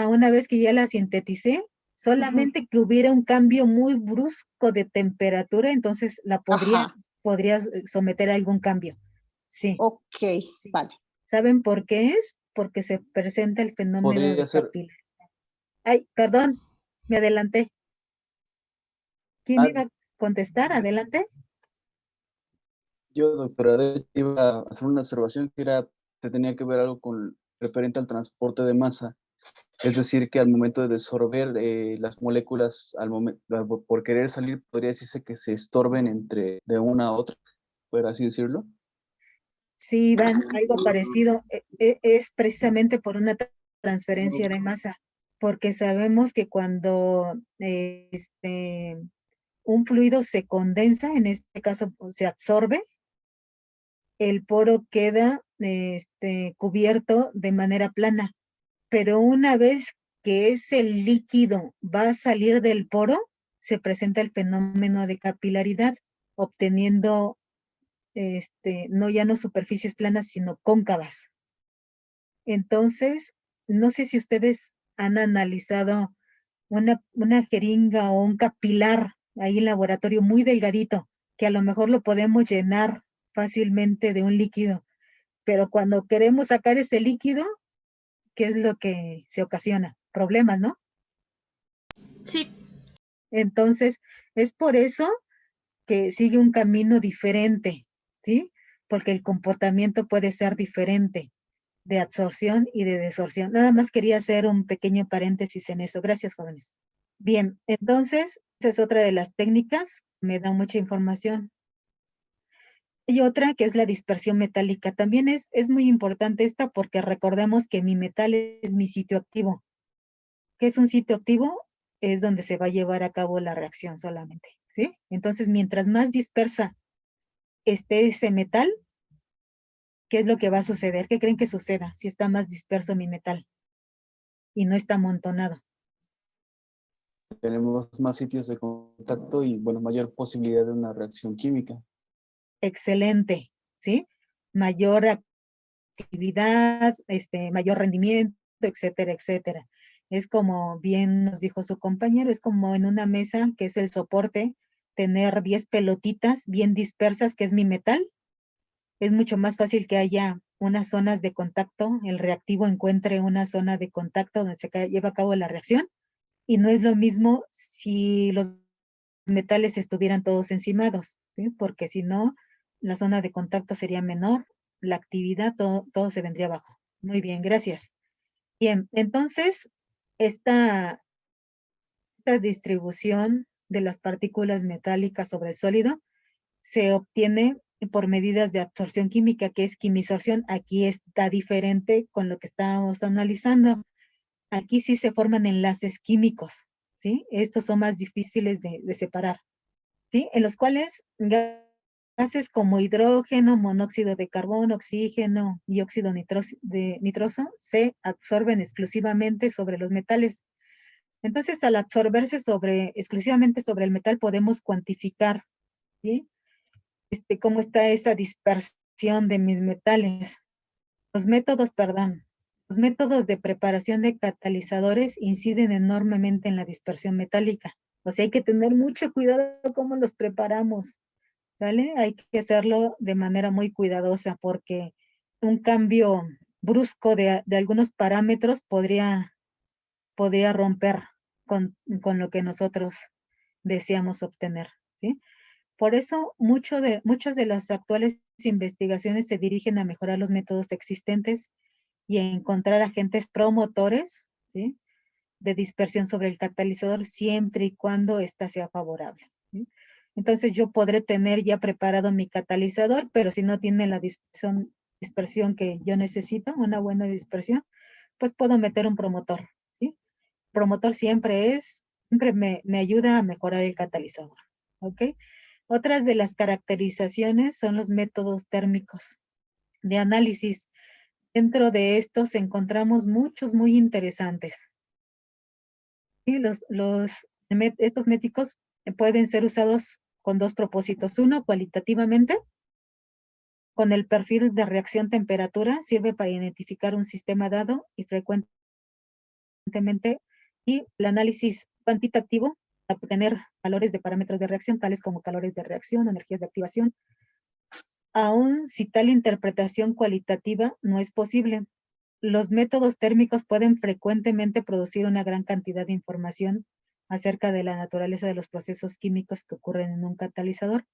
una vez que ya la sinteticé, solamente que hubiera un cambio muy brusco de temperatura, entonces la Ajá, podría someter a algún cambio. Sí. ok, Sí. vale. ¿Saben por qué es? Porque se presenta el fenómeno Podría de ser, capilar. Ay, perdón, me adelanté. ¿Quién ah, iba a contestar? Adelante. yo, doctora, de hecho, iba a hacer una observación que tenía que ver algo con referente al transporte de masa. Es decir, que al momento de desorber las moléculas, por querer salir, podría decirse que se estorben de una a otra, por así decirlo. Sí, Iván, algo parecido. Es precisamente por una transferencia de masa, porque sabemos que cuando un fluido se condensa, en este caso pues, se absorbe, el poro queda cubierto de manera plana. Pero una vez que ese líquido va a salir del poro, se presenta el fenómeno de capilaridad, obteniendo ya no superficies planas, sino cóncavas. Entonces, no sé si ustedes han analizado una jeringa o un capilar ahí en laboratorio muy delgadito, que a lo mejor lo podemos llenar fácilmente de un líquido, pero cuando queremos sacar ese líquido, ¿qué es lo que se ocasiona? Problemas, ¿no? Sí, Entonces, es por eso que sigue un camino diferente, ¿sí? Porque el comportamiento puede ser diferente de absorción y de desorción. Nada más quería hacer un pequeño paréntesis en eso. Gracias, jóvenes. Bien, entonces, esa es otra de las técnicas, me da mucha información. Y otra que es la dispersión metálica. También es muy importante esta porque recordemos que mi metal es mi sitio activo. ¿Qué es un sitio activo? Es donde se va a llevar a cabo la reacción solamente, ¿sí? Entonces, mientras más dispersa esté ese metal, ¿qué es lo que va a suceder? ¿Qué creen que suceda si está más disperso mi metal y no está amontonado? Tenemos más sitios de contacto y, bueno, mayor posibilidad de una reacción química. Excelente, ¿sí? Mayor actividad, mayor rendimiento, etcétera, etcétera. Es como bien nos dijo su compañero, es como en una mesa que es el soporte, tener 10 pelotitas bien dispersas, que es mi metal. Es mucho más fácil que haya unas zonas de contacto, el reactivo encuentre una zona de contacto donde se lleva a cabo la reacción, y no es lo mismo si los metales estuvieran todos encimados, ¿sí? Porque si no, la zona de contacto sería menor, la actividad, todo se vendría abajo. Muy bien, gracias. Bien, entonces, esta distribución de las partículas metálicas sobre el sólido se obtiene por medidas de absorción química, que es quimisorción. Aquí está diferente con lo que estábamos analizando. Aquí sí se forman enlaces químicos, ¿sí? Estos son más difíciles de separar, ¿sí? En los cuales gases como hidrógeno, monóxido de carbono, oxígeno y óxido nitroso se absorben exclusivamente sobre los metales. Entonces, al absorberse exclusivamente sobre el metal, podemos cuantificar, ¿sí? Cómo está esa dispersión de mis metales. Los métodos de preparación de catalizadores inciden enormemente en la dispersión metálica. O sea, hay que tener mucho cuidado cómo los preparamos, ¿sale? Hay que hacerlo de manera muy cuidadosa porque un cambio brusco de algunos parámetros podría romper con lo que nosotros deseamos obtener, ¿sí? Por eso muchas de las actuales investigaciones se dirigen a mejorar los métodos existentes y a encontrar agentes promotores, ¿sí?, de dispersión sobre el catalizador siempre y cuando ésta sea favorable, ¿sí? Entonces yo podré tener ya preparado mi catalizador, pero si no tiene la dispersión que yo necesito, una buena dispersión, pues puedo meter un promotor, ¿sí? Promotor siempre me ayuda a mejorar el catalizador, ¿ok? Otras de las caracterizaciones son los métodos térmicos de análisis. Dentro de estos encontramos muchos muy interesantes. ¿Sí? Estos métricos pueden ser usados con dos propósitos. Uno, cualitativamente, con el perfil de reacción temperatura, sirve para identificar un sistema dado y frecuentemente, y el análisis cuantitativo, para obtener valores de parámetros de reacción, tales como calores de reacción, energías de activación. Aún si tal interpretación cualitativa no es posible, los métodos térmicos pueden frecuentemente producir una gran cantidad de información acerca de la naturaleza de los procesos químicos que ocurren en un catalizador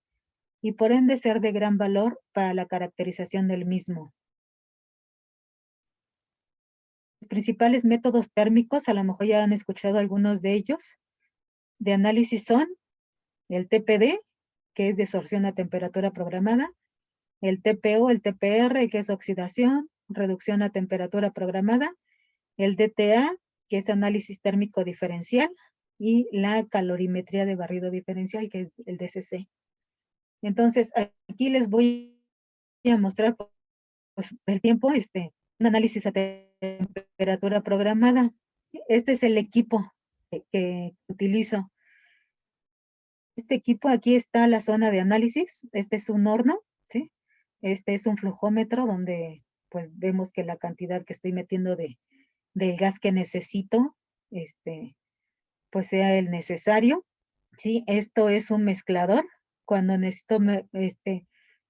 y por ende ser de gran valor para la caracterización del mismo. Los principales métodos térmicos, a lo mejor ya han escuchado algunos de ellos, de análisis son el TPD, que es desorción a temperatura programada, el TPO, el TPR, que es oxidación, reducción a temperatura programada, el DTA, que es análisis térmico diferencial, y la calorimetría de barrido diferencial, que es el DCC. Entonces, aquí les voy a mostrar, pues, el tiempo, un análisis a temperatura programada. Este es el equipo que utilizo. Este equipo, aquí está la zona de análisis. Este es un horno, ¿sí? Este es un flujómetro donde, pues, vemos que la cantidad que estoy metiendo del gas que necesito, pues sea el necesario, ¿sí? Esto es un mezclador. Cuando necesito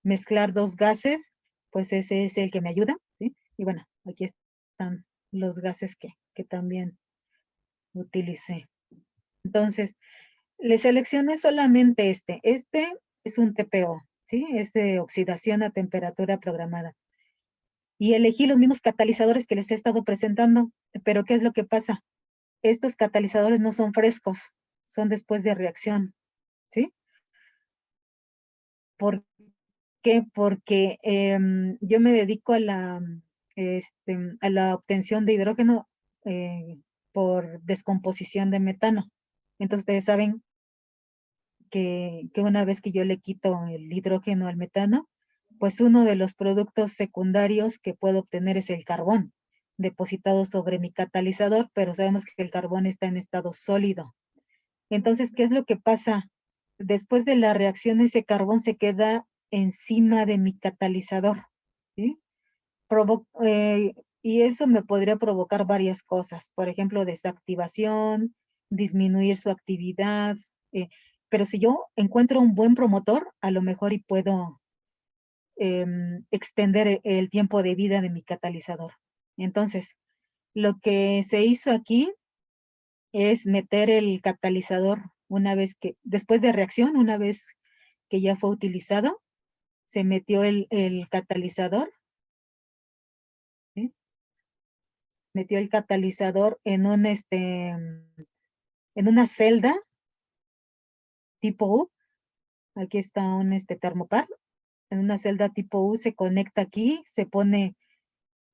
mezclar dos gases, pues ese es el que me ayuda, ¿sí? Y bueno, aquí están los gases que también utilicé. Entonces, le seleccioné solamente este. Este es un TPO, ¿sí? Es de oxidación a temperatura programada. Y elegí los mismos catalizadores que les he estado presentando. Pero ¿qué es lo que pasa? Estos catalizadores no son frescos, son después de reacción, ¿sí? ¿Por qué? Porque yo me dedico a la obtención de hidrógeno por descomposición de metano. Entonces ustedes saben que una vez que yo le quito el hidrógeno al metano, pues uno de los productos secundarios que puedo obtener es el carbón depositado sobre mi catalizador, pero sabemos que el carbón está en estado sólido. Entonces, ¿qué es lo que pasa? Después de la reacción, ese carbón se queda encima de mi catalizador, ¿sí? Y eso me podría provocar varias cosas, por ejemplo, desactivación, disminuir su actividad, pero si yo encuentro un buen promotor, a lo mejor y puedo extender el tiempo de vida de mi catalizador. Entonces, lo que se hizo aquí es meter el catalizador después de reacción, una vez que ya fue utilizado, se metió el catalizador, ¿sí? Metió el catalizador en una celda tipo U. Aquí está un termopar. En una celda tipo U se conecta aquí, se pone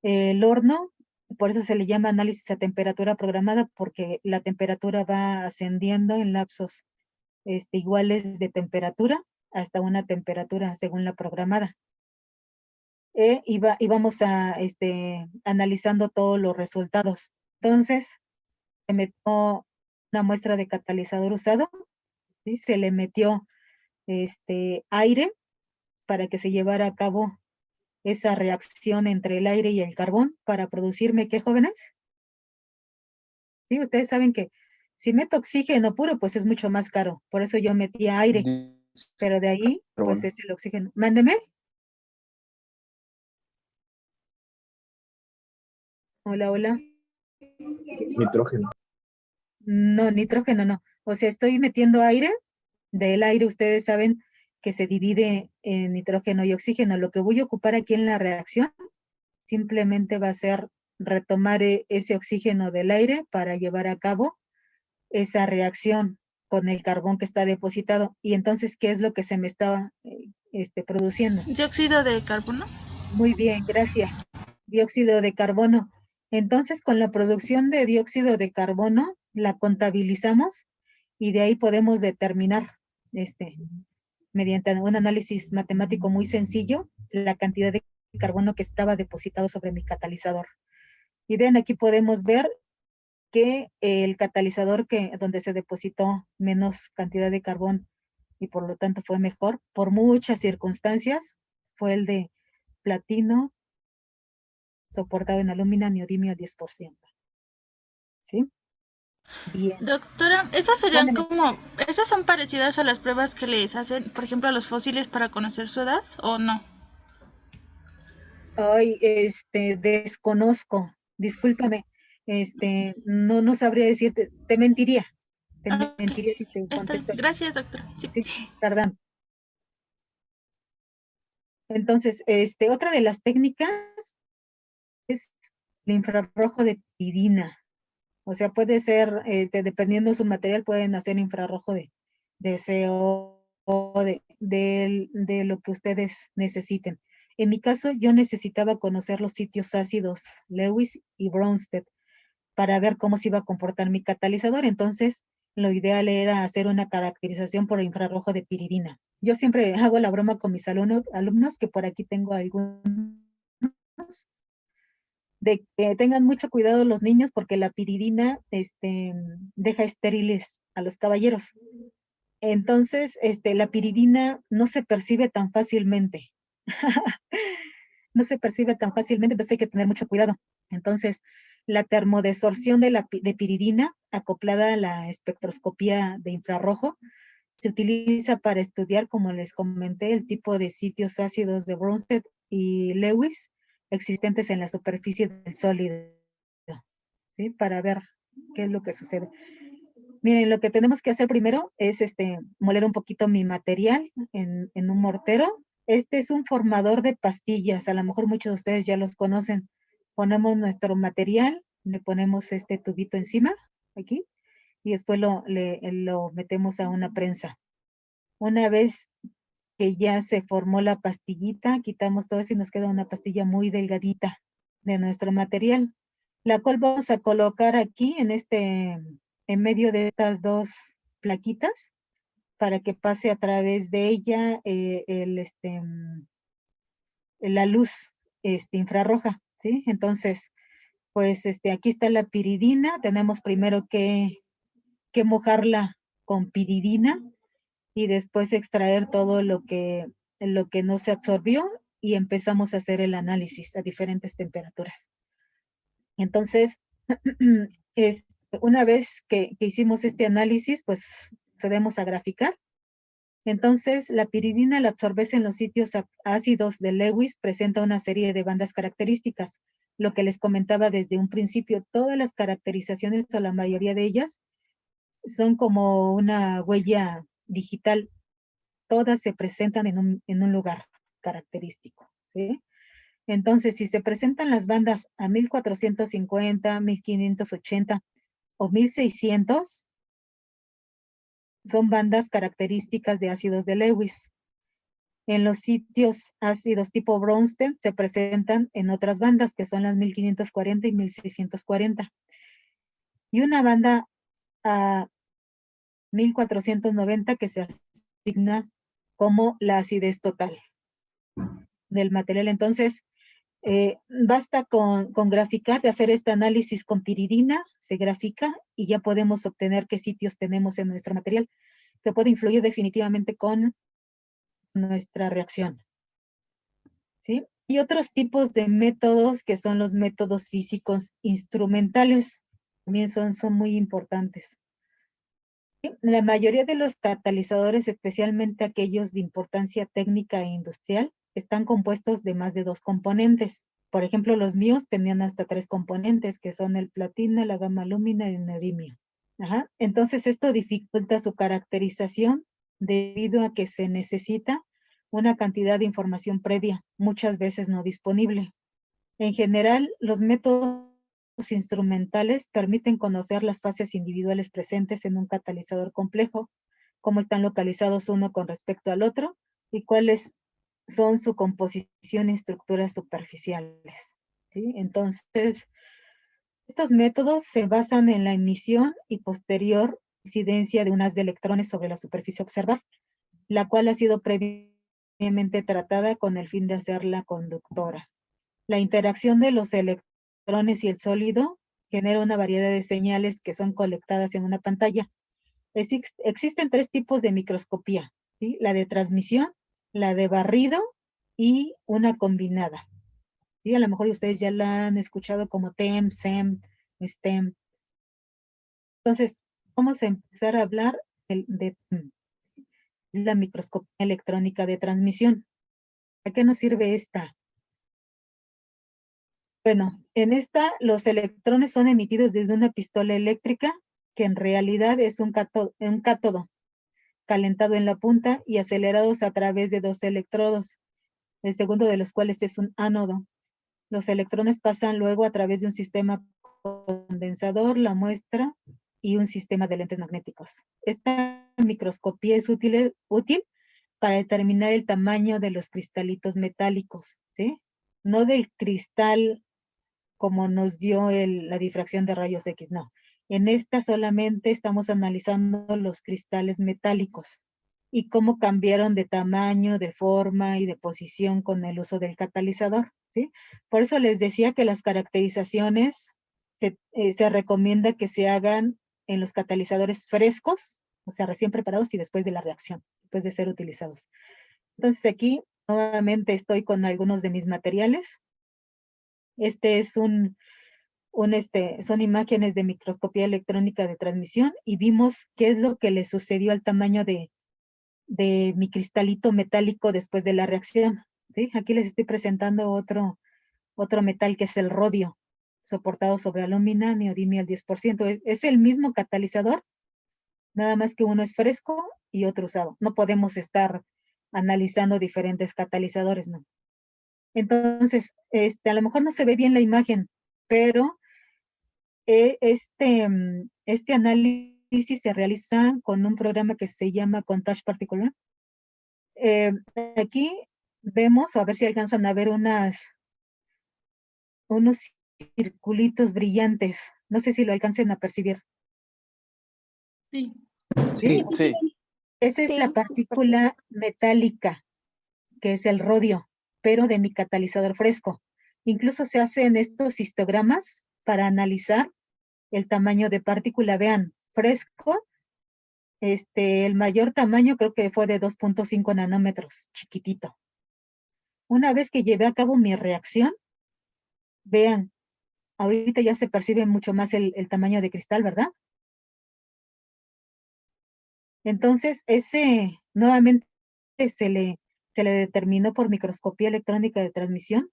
el horno, por eso se le llama análisis a temperatura programada, porque la temperatura va ascendiendo en lapsos iguales de temperatura hasta una temperatura según la programada. Y vamos analizando todos los resultados. Entonces, se metió una muestra de catalizador usado, ¿sí? Se le metió aire para que se llevara a cabo esa reacción entre el aire y el carbón para producirme, ¿qué, jóvenes? Sí, ustedes saben que si meto oxígeno puro, pues es mucho más caro. Por eso yo metía aire, pero de ahí, pues es el oxígeno. Mándeme. Hola, hola. Nitrógeno. No, nitrógeno no. O sea, estoy metiendo aire. Del aire ustedes saben que se divide en nitrógeno y oxígeno. Lo que voy a ocupar aquí en la reacción simplemente va a ser retomar ese oxígeno del aire para llevar a cabo esa reacción con el carbón que está depositado. Y entonces, ¿qué es lo que se me estaba produciendo? Dióxido de carbono. Muy bien, gracias. Dióxido de carbono. Entonces, con la producción de dióxido de carbono, la contabilizamos y de ahí podemos determinar, mediante un análisis matemático muy sencillo, la cantidad de carbono que estaba depositado sobre mi catalizador. Y vean, aquí podemos ver que el catalizador donde se depositó menos cantidad de carbón y por lo tanto fue mejor, por muchas circunstancias, fue el de platino soportado en alumina, neodimio al 10%. ¿Sí? Bien. Doctora, esas serían Mándeme. como, esas son parecidas a las pruebas que les hacen, por ejemplo, a los fósiles para conocer su edad, ¿o no? Ay, desconozco, discúlpame, no sabría decirte, te mentiría Ok, si te está bien. contesto así. Gracias, doctora. Sí. Sí, perdón. Entonces, otra de las técnicas es el infrarrojo de pirina. O sea, puede ser, dependiendo de su material, pueden hacer infrarrojo de CO o de lo que ustedes necesiten. En mi caso, yo necesitaba conocer los sitios ácidos Lewis y Bronsted para ver cómo se iba a comportar mi catalizador. Entonces, lo ideal era hacer una caracterización por infrarrojo de piridina. Yo siempre hago la broma con mis alumnos que por aquí tengo algunos, de que tengan mucho cuidado los niños porque la piridina deja estériles a los caballeros. Entonces, la piridina no se percibe tan fácilmente. No se percibe tan fácilmente, entonces hay que tener mucho cuidado. Entonces, la termodesorción de piridina acoplada a la espectroscopía de infrarrojo se utiliza para estudiar, como les comenté, el tipo de sitios ácidos de Bronsted y Lewis existentes en la superficie del sólido, ¿sí? Para ver qué es lo que sucede. Miren, lo que tenemos que hacer primero es moler un poquito mi material en un mortero. Este es un formador de pastillas, a lo mejor muchos de ustedes ya los conocen. Ponemos nuestro material, le ponemos este tubito encima, aquí, y después lo metemos a una prensa. Una vez que ya se formó la pastillita, quitamos todo eso y nos queda una pastilla muy delgadita de nuestro material, la cual vamos a colocar aquí en medio de estas dos plaquitas para que pase a través de ella la luz infrarroja, ¿sí? Entonces, pues aquí está la piridina, tenemos primero que mojarla con piridina y después extraer todo lo que no se absorbió y empezamos a hacer el análisis a diferentes temperaturas. Entonces, una vez que hicimos este análisis, pues procedemos a graficar. Entonces, la piridina al absorberse en los sitios ácidos de Lewis presenta una serie de bandas características. Lo que les comentaba desde un principio, todas las caracterizaciones o la mayoría de ellas son como una huella digital. Todas se presentan en un lugar característico, ¿sí? Entonces, si se presentan las bandas a 1450, 1580 o 1600, son bandas características de ácidos de Lewis. En los sitios ácidos tipo Bronsted se presentan en otras bandas, que son las 1540 y 1640. Y una banda a 1490 que se asigna como la acidez total del material. Entonces, basta con graficar, de hacer este análisis con piridina, se grafica y ya podemos obtener qué sitios tenemos en nuestro material, que puede influir definitivamente con nuestra reacción, ¿sí? Y otros tipos de métodos que son los métodos físicos instrumentales, también son muy importantes. ¿Sí? La mayoría de los catalizadores, especialmente aquellos de importancia técnica e industrial, están compuestos de más de 2 componentes. Por ejemplo, los míos tenían hasta 3 componentes, que son el platino, la gamma alumina y el neodimio. Ajá. Entonces esto dificulta su caracterización debido a que se necesita una cantidad de información previa, muchas veces no disponible. En general, los métodos instrumentales permiten conocer las fases individuales presentes en un catalizador complejo, cómo están localizados uno con respecto al otro y cuáles son su composición y estructuras superficiales. ¿Sí? Entonces, estos métodos se basan en la emisión y posterior incidencia de un haz de electrones sobre la superficie a observar, la cual ha sido previamente tratada con el fin de hacerla conductora. La interacción de los electrones y el sólido genera una variedad de señales que son colectadas en una pantalla. Existen 3 tipos de microscopía, ¿sí? La de transmisión, la de barrido y una combinada. ¿Sí? A lo mejor ustedes ya la han escuchado como TEM, SEM, STEM. Entonces, vamos a empezar a hablar de la microscopía electrónica de transmisión. ¿A qué nos sirve esta? Bueno, en esta los electrones son emitidos desde una pistola eléctrica que en realidad es un cátodo calentado en la punta y acelerados a través de 2 electrodos, el segundo de los cuales es un ánodo. Los electrones pasan luego a través de un sistema condensador, la muestra y un sistema de lentes magnéticos. Esta microscopía es útil para determinar el tamaño de los cristalitos metálicos, ¿sí? No del cristal como nos dio la difracción de rayos X, no. En esta solamente estamos analizando los cristales metálicos y cómo cambiaron de tamaño, de forma y de posición con el uso del catalizador, ¿sí? Por eso les decía que las caracterizaciones se recomienda que se hagan en los catalizadores frescos, o sea, recién preparados y después de la reacción, después de ser utilizados. Entonces aquí nuevamente estoy con algunos de mis materiales. Este es son imágenes de microscopía electrónica de transmisión y vimos qué es lo que le sucedió al tamaño de mi cristalito metálico después de la reacción, ¿sí? Aquí les estoy presentando otro metal que es el rodio, soportado sobre alumina, neodimio al 10%. Es el mismo catalizador, nada más que uno es fresco y otro usado. No podemos estar analizando diferentes catalizadores, ¿no? Entonces, a lo mejor no se ve bien la imagen, pero este análisis se realiza con un programa que se llama Contage Particular. Aquí vemos, a ver si alcanzan a ver unos circulitos brillantes. No sé si lo alcancen a percibir. Sí. Sí, sí. Esa es la partícula metálica, que es el rodio, pero de mi catalizador fresco. Incluso se hacen estos histogramas para analizar el tamaño de partícula. Vean, fresco, el mayor tamaño creo que fue de 2.5 nanómetros, chiquitito. Una vez que llevé a cabo mi reacción, vean, ahorita ya se percibe mucho más el tamaño de cristal, ¿verdad? Entonces, nuevamente se le determinó por microscopía electrónica de transmisión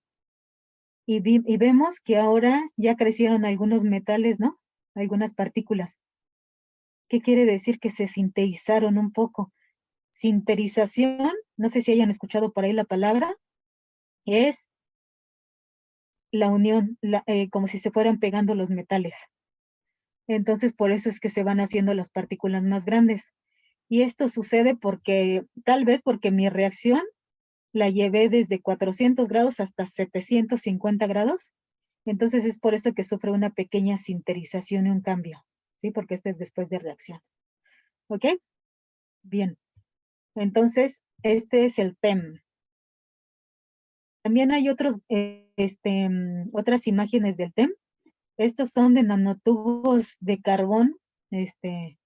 y vemos que ahora ya crecieron algunos metales, ¿no? Algunas partículas. ¿Qué quiere decir? Que se sintetizaron un poco. Sinterización, no sé si hayan escuchado por ahí la palabra, es la unión, como si se fueran pegando los metales. Entonces, por eso es que se van haciendo las partículas más grandes. Y esto sucede tal vez porque mi reacción la llevé desde 400 grados hasta 750 grados. Entonces es por eso que sufre una pequeña sinterización y un cambio, ¿sí? Porque este es después de reacción. ¿Ok? Bien. Entonces, este es el TEM. También hay otras imágenes del TEM. Estos son de nanotubos de carbón, de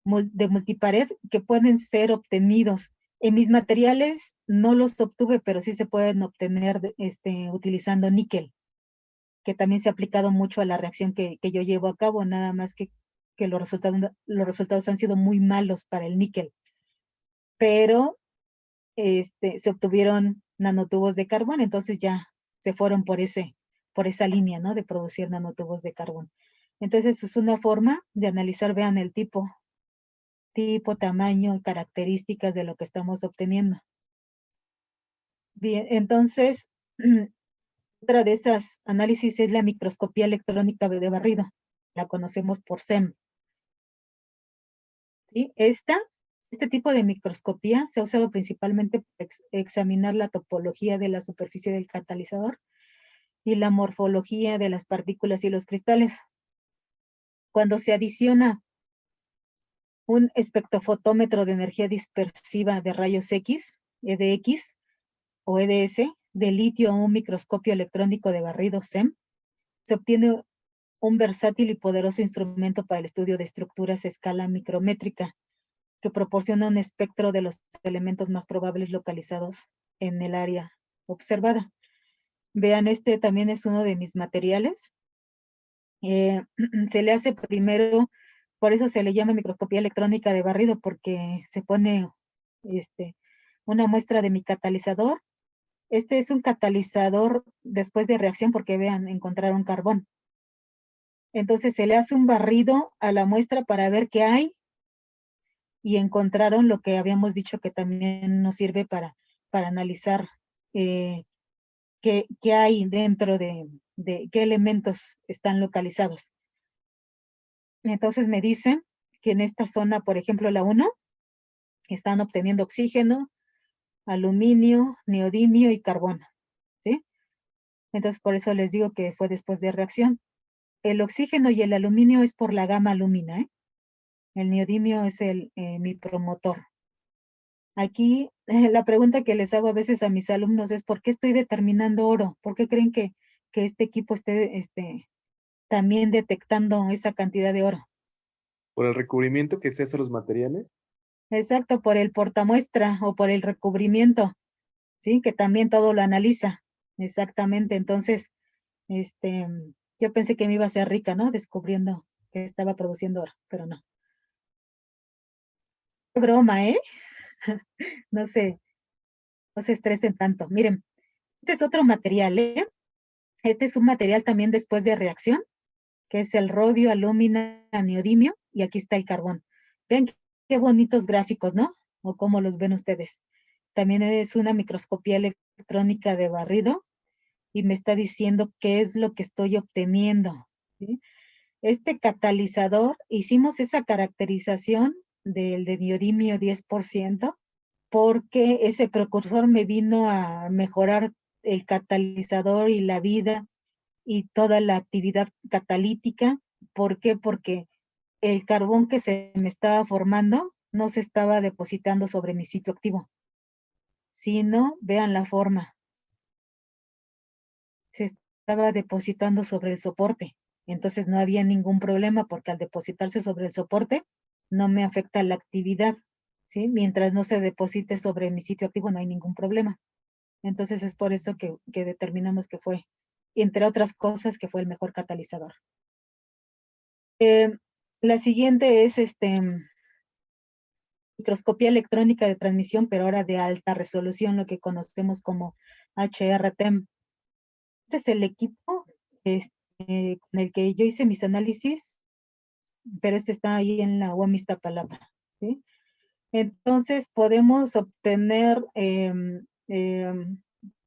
multipared, que pueden ser obtenidos. En mis materiales no los obtuve, pero sí se pueden obtener utilizando níquel, que también se ha aplicado mucho a la reacción que yo llevo a cabo, nada más que los resultados han sido muy malos para el níquel. Pero se obtuvieron nanotubos de carbón, entonces ya se fueron por esa línea, ¿no? De producir nanotubos de carbón. Entonces es una forma de analizar, vean el tipo, tamaño, características de lo que estamos obteniendo. Bien, entonces, otra de esas análisis es la microscopía electrónica de barrido. La conocemos por SEM. ¿Sí? Este tipo de microscopía se ha usado principalmente para examinar la topología de la superficie del catalizador y la morfología de las partículas y los cristales. Cuando se adiciona un espectrofotómetro de energía dispersiva de rayos X, EDX o EDS, de litio a un microscopio electrónico de barrido SEM, se obtiene un versátil y poderoso instrumento para el estudio de estructuras a escala micrométrica, que proporciona un espectro de los elementos más probables localizados en el área observada. Vean, este también es uno de mis materiales. Se le hace primero, por eso se le llama microscopía electrónica de barrido, porque se pone una muestra de mi catalizador. Este es un catalizador después de reacción, porque vean, encontraron carbón. Entonces se le hace un barrido a la muestra para ver qué hay, y encontraron lo que habíamos dicho que también nos sirve para analizar qué hay dentro de qué elementos están localizados. Entonces me dicen que en esta zona, por ejemplo, la 1, están obteniendo oxígeno, aluminio, neodimio y carbón, ¿sí? Entonces por eso les digo que fue después de reacción. El oxígeno y el aluminio es por la gama alumina, ¿eh? El neodimio es mi promotor. Aquí la pregunta que les hago a veces a mis alumnos es: ¿por qué estoy determinando oro? ¿Por qué creen que este equipo esté también detectando esa cantidad de oro? ¿Por el recubrimiento que se hace a los materiales? Exacto, por el portamuestra o por el recubrimiento, ¿sí? Que también todo lo analiza. Exactamente, entonces, yo pensé que me iba a ser rica, ¿no? Descubriendo que estaba produciendo oro, pero no. Qué broma, ¿eh? No se estresen tanto. Miren, este es otro material, ¿eh? Este es un material también después de reacción, que es el rodio, alúmina, neodimio, y aquí está el carbón. Ven qué bonitos gráficos, ¿no? O cómo los ven ustedes. También es una microscopía electrónica de barrido, y me está diciendo qué es lo que estoy obteniendo, ¿sí? Este catalizador, hicimos esa caracterización del de neodimio 10%, porque ese precursor me vino a mejorar el catalizador y la vida y toda la actividad catalítica. ¿Por qué? Porque el carbón que se me estaba formando no se estaba depositando sobre mi sitio activo, sino, vean la forma, se estaba depositando sobre el soporte. Entonces no había ningún problema, porque al depositarse sobre el soporte no me afecta la actividad, ¿sí? Mientras no se deposite sobre mi sitio activo no hay ningún problema. Entonces es por eso que determinamos que fue, entre otras cosas, que fue el mejor catalizador. La siguiente es microscopía electrónica de transmisión, pero ahora de alta resolución, lo que conocemos como HRTEM. Este es el equipo con el que yo hice mis análisis, pero este está ahí en la UAM Iztapalapa, ¿sí? Entonces podemos obtener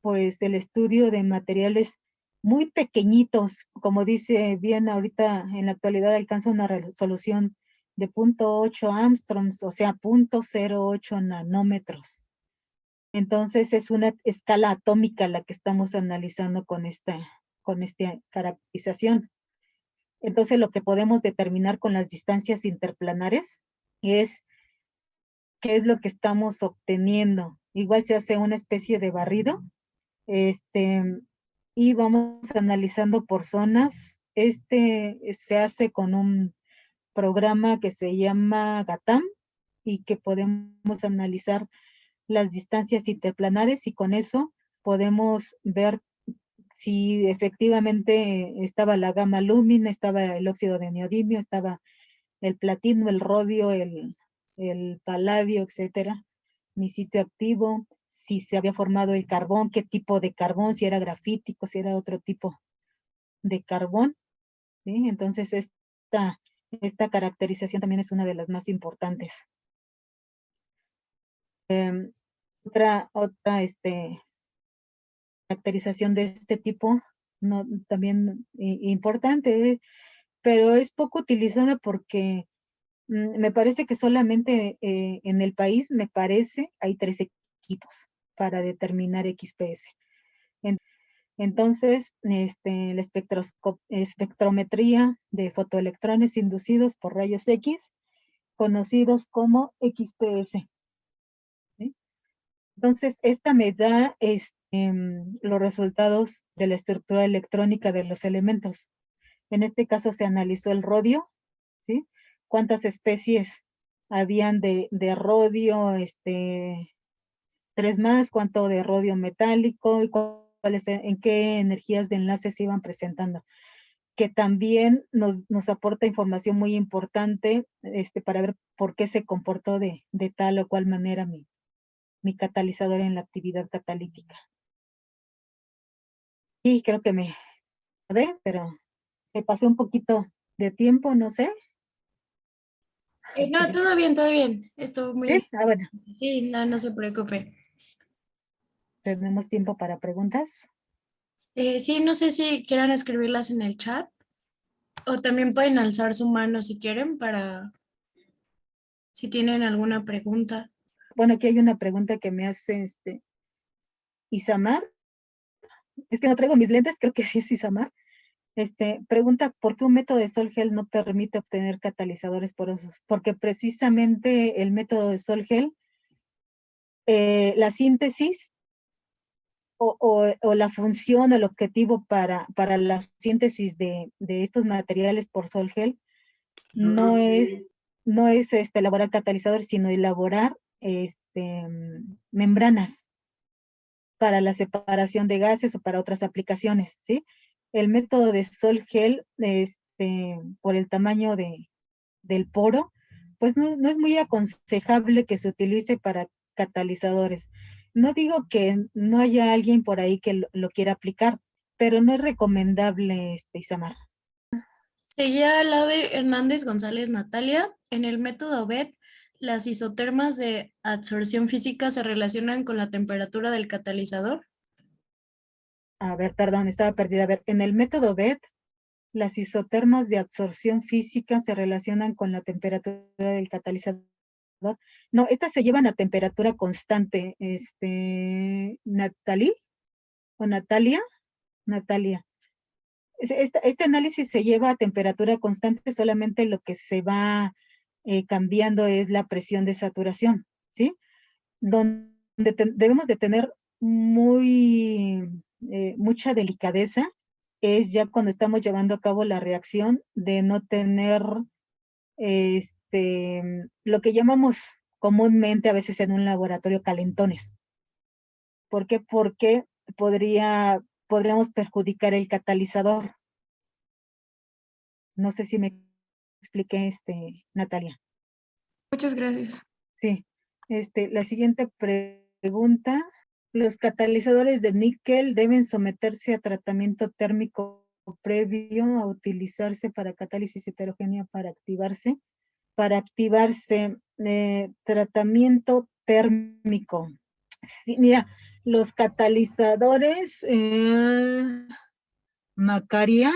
pues el estudio de materiales muy pequeñitos, como dice bien ahorita, en la actualidad alcanza una resolución de 0.8 angstroms, o sea, 0.08 nanómetros. Entonces es una escala atómica la que estamos analizando con esta caracterización. Entonces lo que podemos determinar con las distancias interplanares es qué es lo que estamos obteniendo. Igual se hace una especie de barrido, y vamos analizando por zonas. Se hace con un programa que se llama GATAM, y que podemos analizar las distancias interplanares, y con eso podemos ver si efectivamente estaba la gama alúmina, estaba el óxido de neodimio, estaba el platino, el rodio, el paladio, etcétera, mi sitio activo, si se había formado el carbón, qué tipo de carbón, si era grafítico, si era otro tipo de carbón, ¿sí? Entonces esta caracterización también es una de las más importantes. Otra caracterización de este tipo, también importante, pero es poco utilizada porque me parece que solamente en el país, hay 3 equipos para determinar XPS. Entonces, la espectrometría de fotoelectrones inducidos por rayos X, conocidos como XPS. ¿Sí? Entonces, esta me da los resultados de la estructura electrónica de los elementos. En este caso se analizó el rodio, ¿sí? Cuántas especies habían de rodio, 3 más, cuánto de rodio metálico y en qué energías de enlace se iban presentando, que también nos aporta información muy importante para ver por qué se comportó de tal o cual manera mi catalizador en la actividad catalítica. Y creo que me pero me pasé un poquito de tiempo, no sé. No, todo bien. Estuvo muy... ¿Sí? Bueno. Sí, no se preocupe. ¿Tenemos tiempo para preguntas? Sí, no sé si quieran escribirlas en el chat o también pueden alzar su mano si quieren para si tienen alguna pregunta. Bueno, aquí hay una pregunta que me hace Isamar. Es que no traigo mis lentes, creo que sí es Isamar. Pregunta, ¿por qué un método de Sol-Gel no permite obtener catalizadores porosos? Porque precisamente el método de Sol-Gel, la síntesis o la función, el objetivo para la síntesis de estos materiales por Sol-Gel no es elaborar catalizadores, sino elaborar membranas para la separación de gases o para otras aplicaciones, ¿sí? El método de Sol-Gel, por el tamaño del poro, pues no es muy aconsejable que se utilice para catalizadores. No digo que no haya alguien por ahí que lo quiera aplicar, pero no es recomendable, Isamar. Seguía la de Hernández González Natalia. En el método BET, las isotermas de absorción física se relacionan con la temperatura del catalizador. A ver, perdón, estaba perdida. A ver, en el método BET, las isotermas de absorción física se relacionan con la temperatura del catalizador. No, estas se llevan a temperatura constante. ¿Natalie? ¿O Natalia? Natalia. Este análisis se lleva a temperatura constante, solamente lo que se va cambiando es la presión de saturación, ¿sí? Donde debemos de tener mucha delicadeza es ya cuando estamos llevando a cabo la reacción de no tener lo que llamamos comúnmente a veces en un laboratorio calentones. ¿Por qué? Porque podríamos perjudicar el catalizador. No sé si me expliqué, Natalia. Muchas gracias. Sí. La siguiente pregunta. ¿Los catalizadores de níquel deben someterse a tratamiento térmico previo a utilizarse para catálisis heterogénea para activarse? Para activarse, tratamiento térmico. Sí, mira, los catalizadores, Macaria,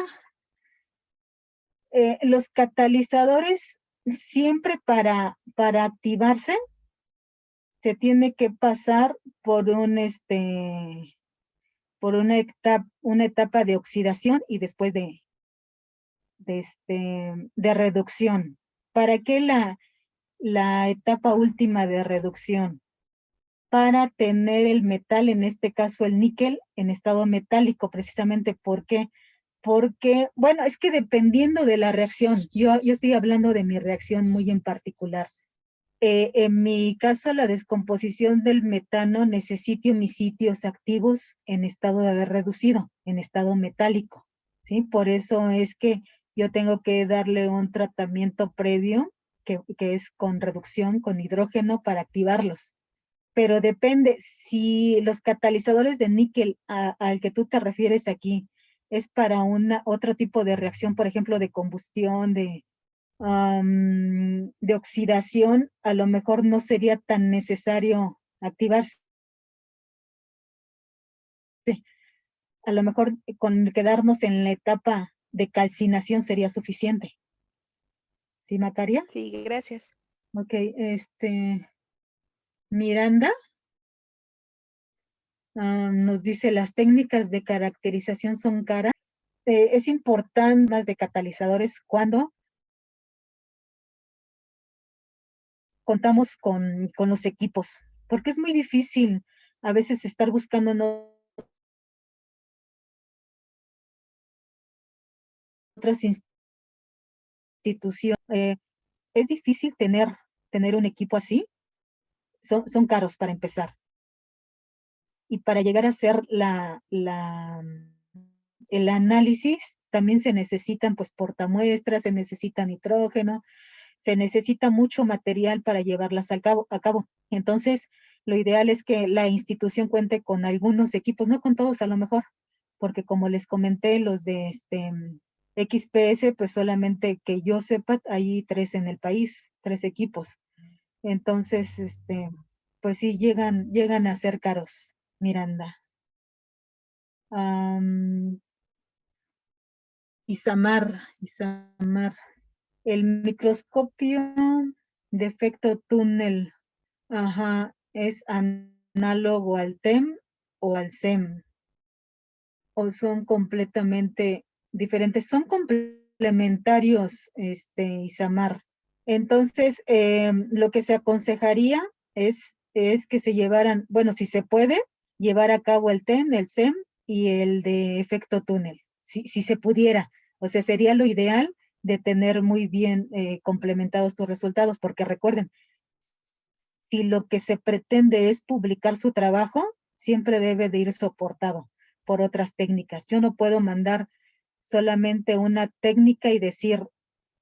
los catalizadores siempre para activarse se tiene que pasar por por una etapa de oxidación y después de reducción. ¿Para qué la etapa última de reducción? Para tener el metal, en este caso el níquel, en estado metálico, precisamente. ¿Por qué? Porque, bueno, es que dependiendo de la reacción, yo estoy hablando de mi reacción muy en particular. En mi caso, la descomposición del metano necesito mis sitios activos en estado de reducido, en estado metálico, ¿sí? Por eso es que yo tengo que darle un tratamiento previo, que es con reducción, con hidrógeno, para activarlos. Pero depende, si los catalizadores de níquel al que tú te refieres aquí es para otro tipo de reacción, por ejemplo, de combustión, de oxidación, a lo mejor no sería tan necesario activarse. A lo mejor con quedarnos en la etapa de calcinación sería suficiente. ¿Sí, Macaria? Sí, gracias. Ok, Miranda nos dice, las técnicas de caracterización son caras. Es importante más de catalizadores cuando contamos con los equipos, porque es muy difícil a veces estar buscando en otras instituciones. Es difícil tener un equipo así. Son caros para empezar. Y para llegar a hacer el análisis, también se necesitan pues portamuestras, se necesita nitrógeno, se necesita mucho material para llevarlas a cabo. Entonces, lo ideal es que la institución cuente con algunos equipos, no con todos a lo mejor, porque como les comenté, los de XPS, pues solamente que yo sepa, hay 3 en el país, 3 equipos. Entonces, pues sí, llegan a ser caros, Miranda. Isamar, el microscopio de efecto túnel, ¿es análogo al TEM o al SEM? ¿O son completamente diferentes? Son complementarios, Isamar. Entonces, lo que se aconsejaría es que se llevaran, bueno, si se puede, llevar a cabo el TEM, el SEM y el de efecto túnel, si se pudiera. O sea, sería lo ideal de tener muy bien complementados tus resultados, porque recuerden, si lo que se pretende es publicar su trabajo, siempre debe de ir soportado por otras técnicas. Yo no puedo mandar solamente una técnica y decir,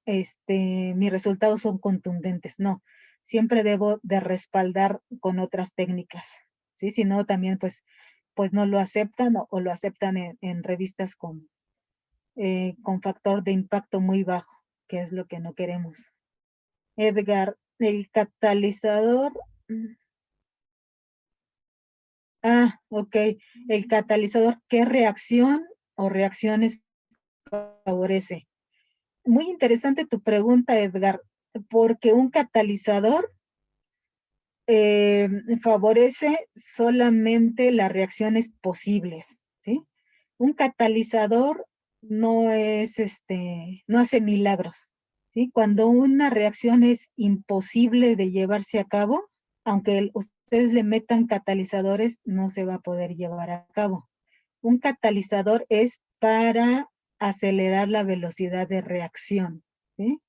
mis resultados son contundentes. No, siempre debo de respaldar con otras técnicas, ¿sí? Si no, también pues no lo aceptan o lo aceptan en revistas con factor de impacto muy bajo, que es lo que no queremos. Edgar, el catalizador. Ok. El catalizador, ¿qué reacción o reacciones favorece? Muy interesante tu pregunta, Edgar, porque un catalizador favorece solamente las reacciones posibles, ¿sí? Un catalizador no es, no hace milagros, ¿sí? Cuando una reacción es imposible de llevarse a cabo, aunque ustedes le metan catalizadores, no se va a poder llevar a cabo. Un catalizador es para acelerar la velocidad de reacción, ¿sí?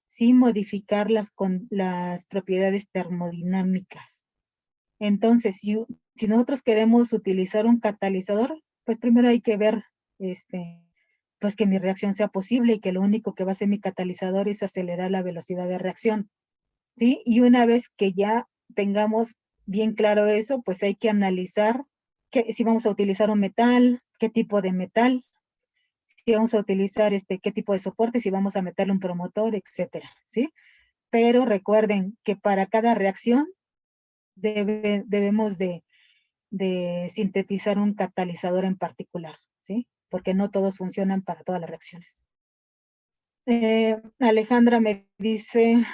Sin modificar las propiedades termodinámicas. Entonces, si nosotros queremos utilizar un catalizador, pues primero hay que ver, pues que mi reacción sea posible y que lo único que va a hacer mi catalizador es acelerar la velocidad de reacción, ¿sí? Y una vez que ya tengamos bien claro eso, pues hay que analizar si vamos a utilizar un metal, qué tipo de metal, si vamos a utilizar qué tipo de soporte, si vamos a meterle un promotor, etcétera, ¿sí? Pero recuerden que para cada reacción debemos de sintetizar un catalizador en particular, ¿sí? Porque no todos funcionan para todas las reacciones. Alejandra me dice,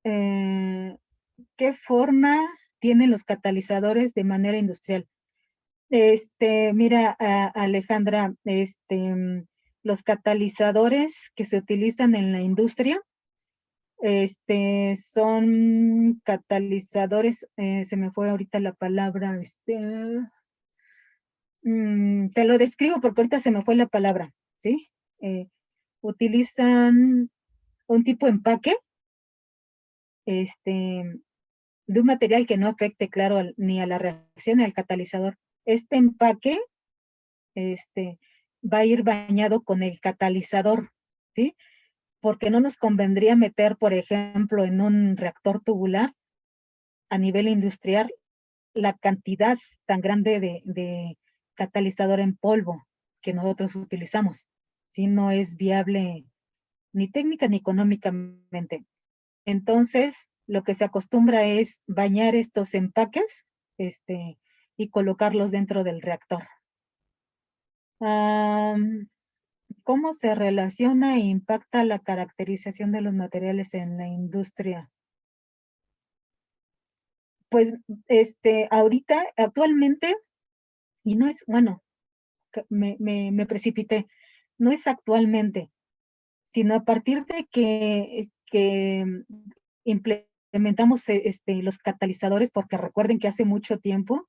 ¿qué forma tienen los catalizadores de manera industrial? Mira, Alejandra, los catalizadores que se utilizan en la industria, son catalizadores, se me fue ahorita la palabra, te lo describo porque ahorita se me fue la palabra, ¿sí? Utilizan un tipo de empaque, de un material que no afecte, claro, ni a la reacción ni al catalizador. Este empaque, va a ir bañado con el catalizador, ¿sí? Porque no nos convendría meter, por ejemplo, en un reactor tubular a nivel industrial la cantidad tan grande de catalizador en polvo que nosotros utilizamos. ¿Sí? No es viable ni técnica ni económicamente. Entonces, lo que se acostumbra es bañar estos empaques y colocarlos dentro del reactor. ¿Cómo se relaciona e impacta la caracterización de los materiales en la industria? Pues, ahorita, actualmente, y no es, bueno, me precipité, no es actualmente, sino a partir de que implementamos los catalizadores, porque recuerden que hace mucho tiempo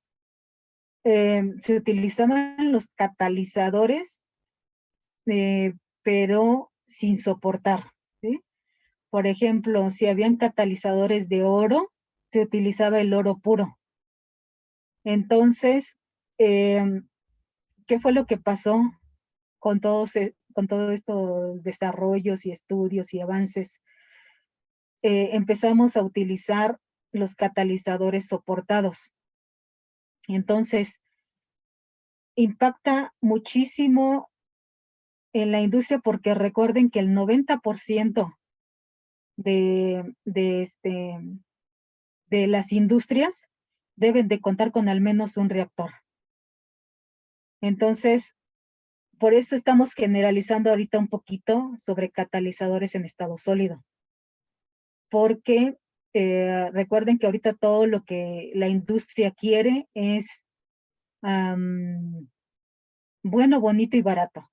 se utilizaban los catalizadores, pero sin soportar, ¿sí? Por ejemplo, si habían catalizadores de oro, se utilizaba el oro puro. Entonces, ¿qué fue lo que pasó con todos estos desarrollos y estudios y avances? Empezamos a utilizar los catalizadores soportados. Entonces, impacta muchísimo en la industria porque recuerden que el 90% de las industrias deben de contar con al menos un reactor. Entonces, por eso estamos generalizando ahorita un poquito sobre catalizadores en estado sólido. Porque recuerden que ahorita todo lo que la industria quiere es bueno, bonito y barato.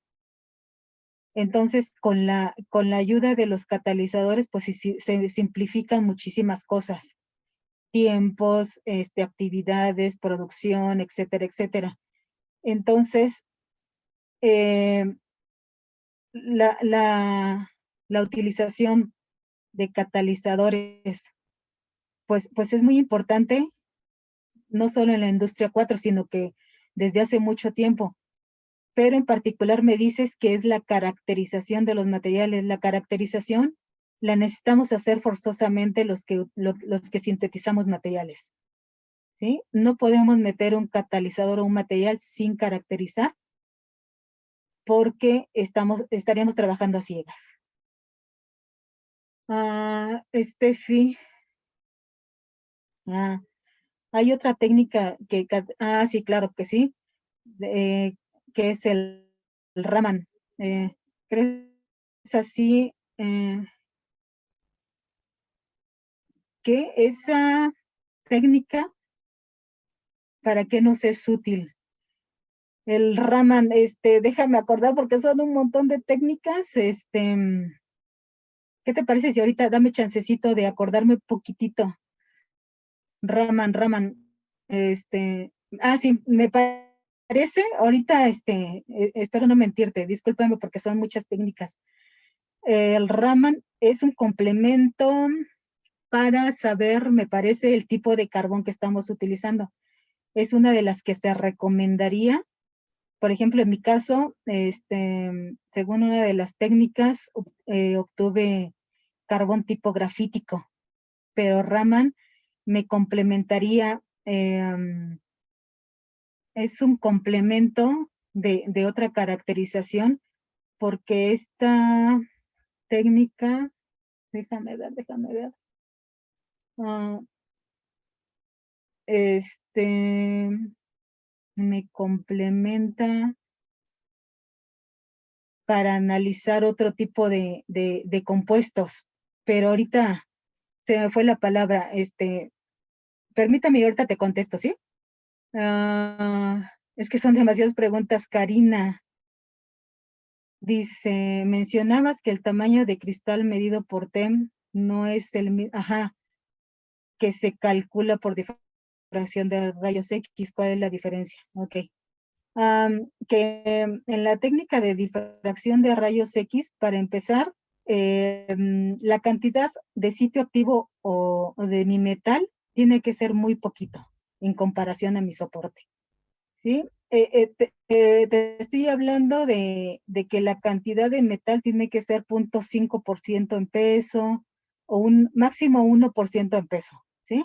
Entonces, con la ayuda de los catalizadores, pues se simplifican muchísimas cosas. Tiempos, actividades, producción, etcétera, etcétera. Entonces, la utilización de catalizadores, pues es muy importante, no solo en la industria 4, sino que desde hace mucho tiempo. Pero en particular me dices que es la caracterización de los materiales. La caracterización la necesitamos hacer forzosamente los que sintetizamos materiales, ¿sí? No podemos meter un catalizador o un material sin caracterizar porque estaríamos trabajando a ciegas. Steffi. Hay otra técnica sí, claro que sí, que es el Raman. Creo que es así, que esa técnica, ¿para qué nos es útil? El Raman, déjame acordar porque son un montón de técnicas, ¿qué te parece si ahorita dame chancecito de acordarme un poquitito? Raman, sí, me parece, ahorita, espero no mentirte, discúlpame porque son muchas técnicas. El Raman es un complemento para saber, me parece, el tipo de carbón que estamos utilizando. Es una de las que se recomendaría. Por ejemplo, en mi caso, según una de las técnicas, obtuve carbón tipo grafítico, pero Raman me complementaría, es un complemento de otra caracterización, porque esta técnica, déjame ver. Me complementa para analizar otro tipo de compuestos, pero ahorita se me fue la palabra, permítame y ahorita te contesto, ¿sí? Es que son demasiadas preguntas. Karina dice, mencionabas que el tamaño de cristal medido por TEM no es el mismo, que se calcula por difracción de rayos X. ¿Cuál es la diferencia? Ok. Que en la técnica de difracción de rayos X, para empezar, la cantidad de sitio activo o de mi metal tiene que ser muy poquito en comparación a mi soporte, ¿sí? Te estoy hablando de que la cantidad de metal tiene que ser 0.5% en peso o un máximo 1% en peso, ¿sí?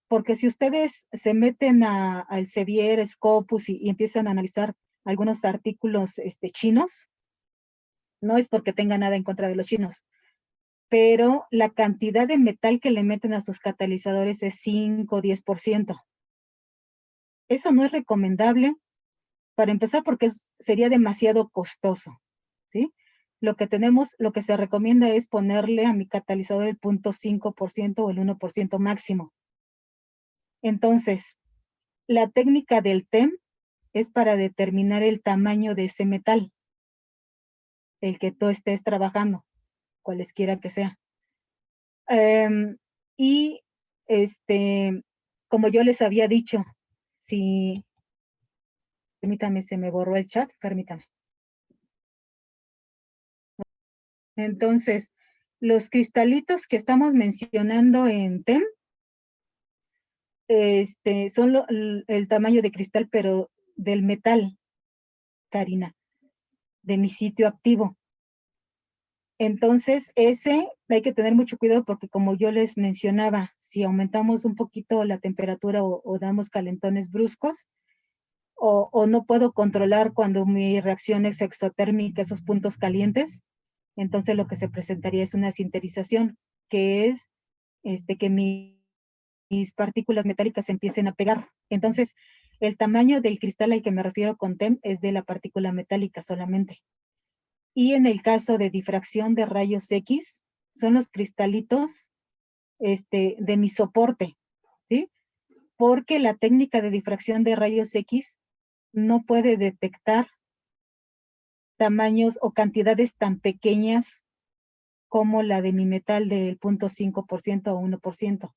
porque si ustedes se meten al Sevier, Scopus y empiezan a analizar algunos artículos chinos, no es porque tenga nada en contra de los chinos, pero la cantidad de metal que le meten a sus catalizadores es 5 o 10%. Eso no es recomendable, para empezar, porque sería demasiado costoso, ¿sí? Lo que se recomienda es ponerle a mi catalizador el 0.5% o el 1% máximo. Entonces, la técnica del TEM es para determinar el tamaño de ese metal, el que tú estés trabajando, cualesquiera que sea. Y como yo les había dicho, si, permítame, se me borró el chat, permítame. Entonces, los cristalitos que estamos mencionando en TEM, son el tamaño de cristal, pero del metal, Karina, de mi sitio activo. Entonces, ese hay que tener mucho cuidado porque como yo les mencionaba, si aumentamos un poquito la temperatura o damos calentones bruscos, o no puedo controlar cuando mi reacción es exotérmica, esos puntos calientes, entonces lo que se presentaría es una sinterización, que es que mis partículas metálicas se empiecen a pegar. Entonces, el tamaño del cristal al que me refiero con TEM es de la partícula metálica solamente. Y en el caso de difracción de rayos X, son los cristalitos de mi soporte, ¿sí? Porque la técnica de difracción de rayos X no puede detectar tamaños o cantidades tan pequeñas como la de mi metal del 0.5% o 1%.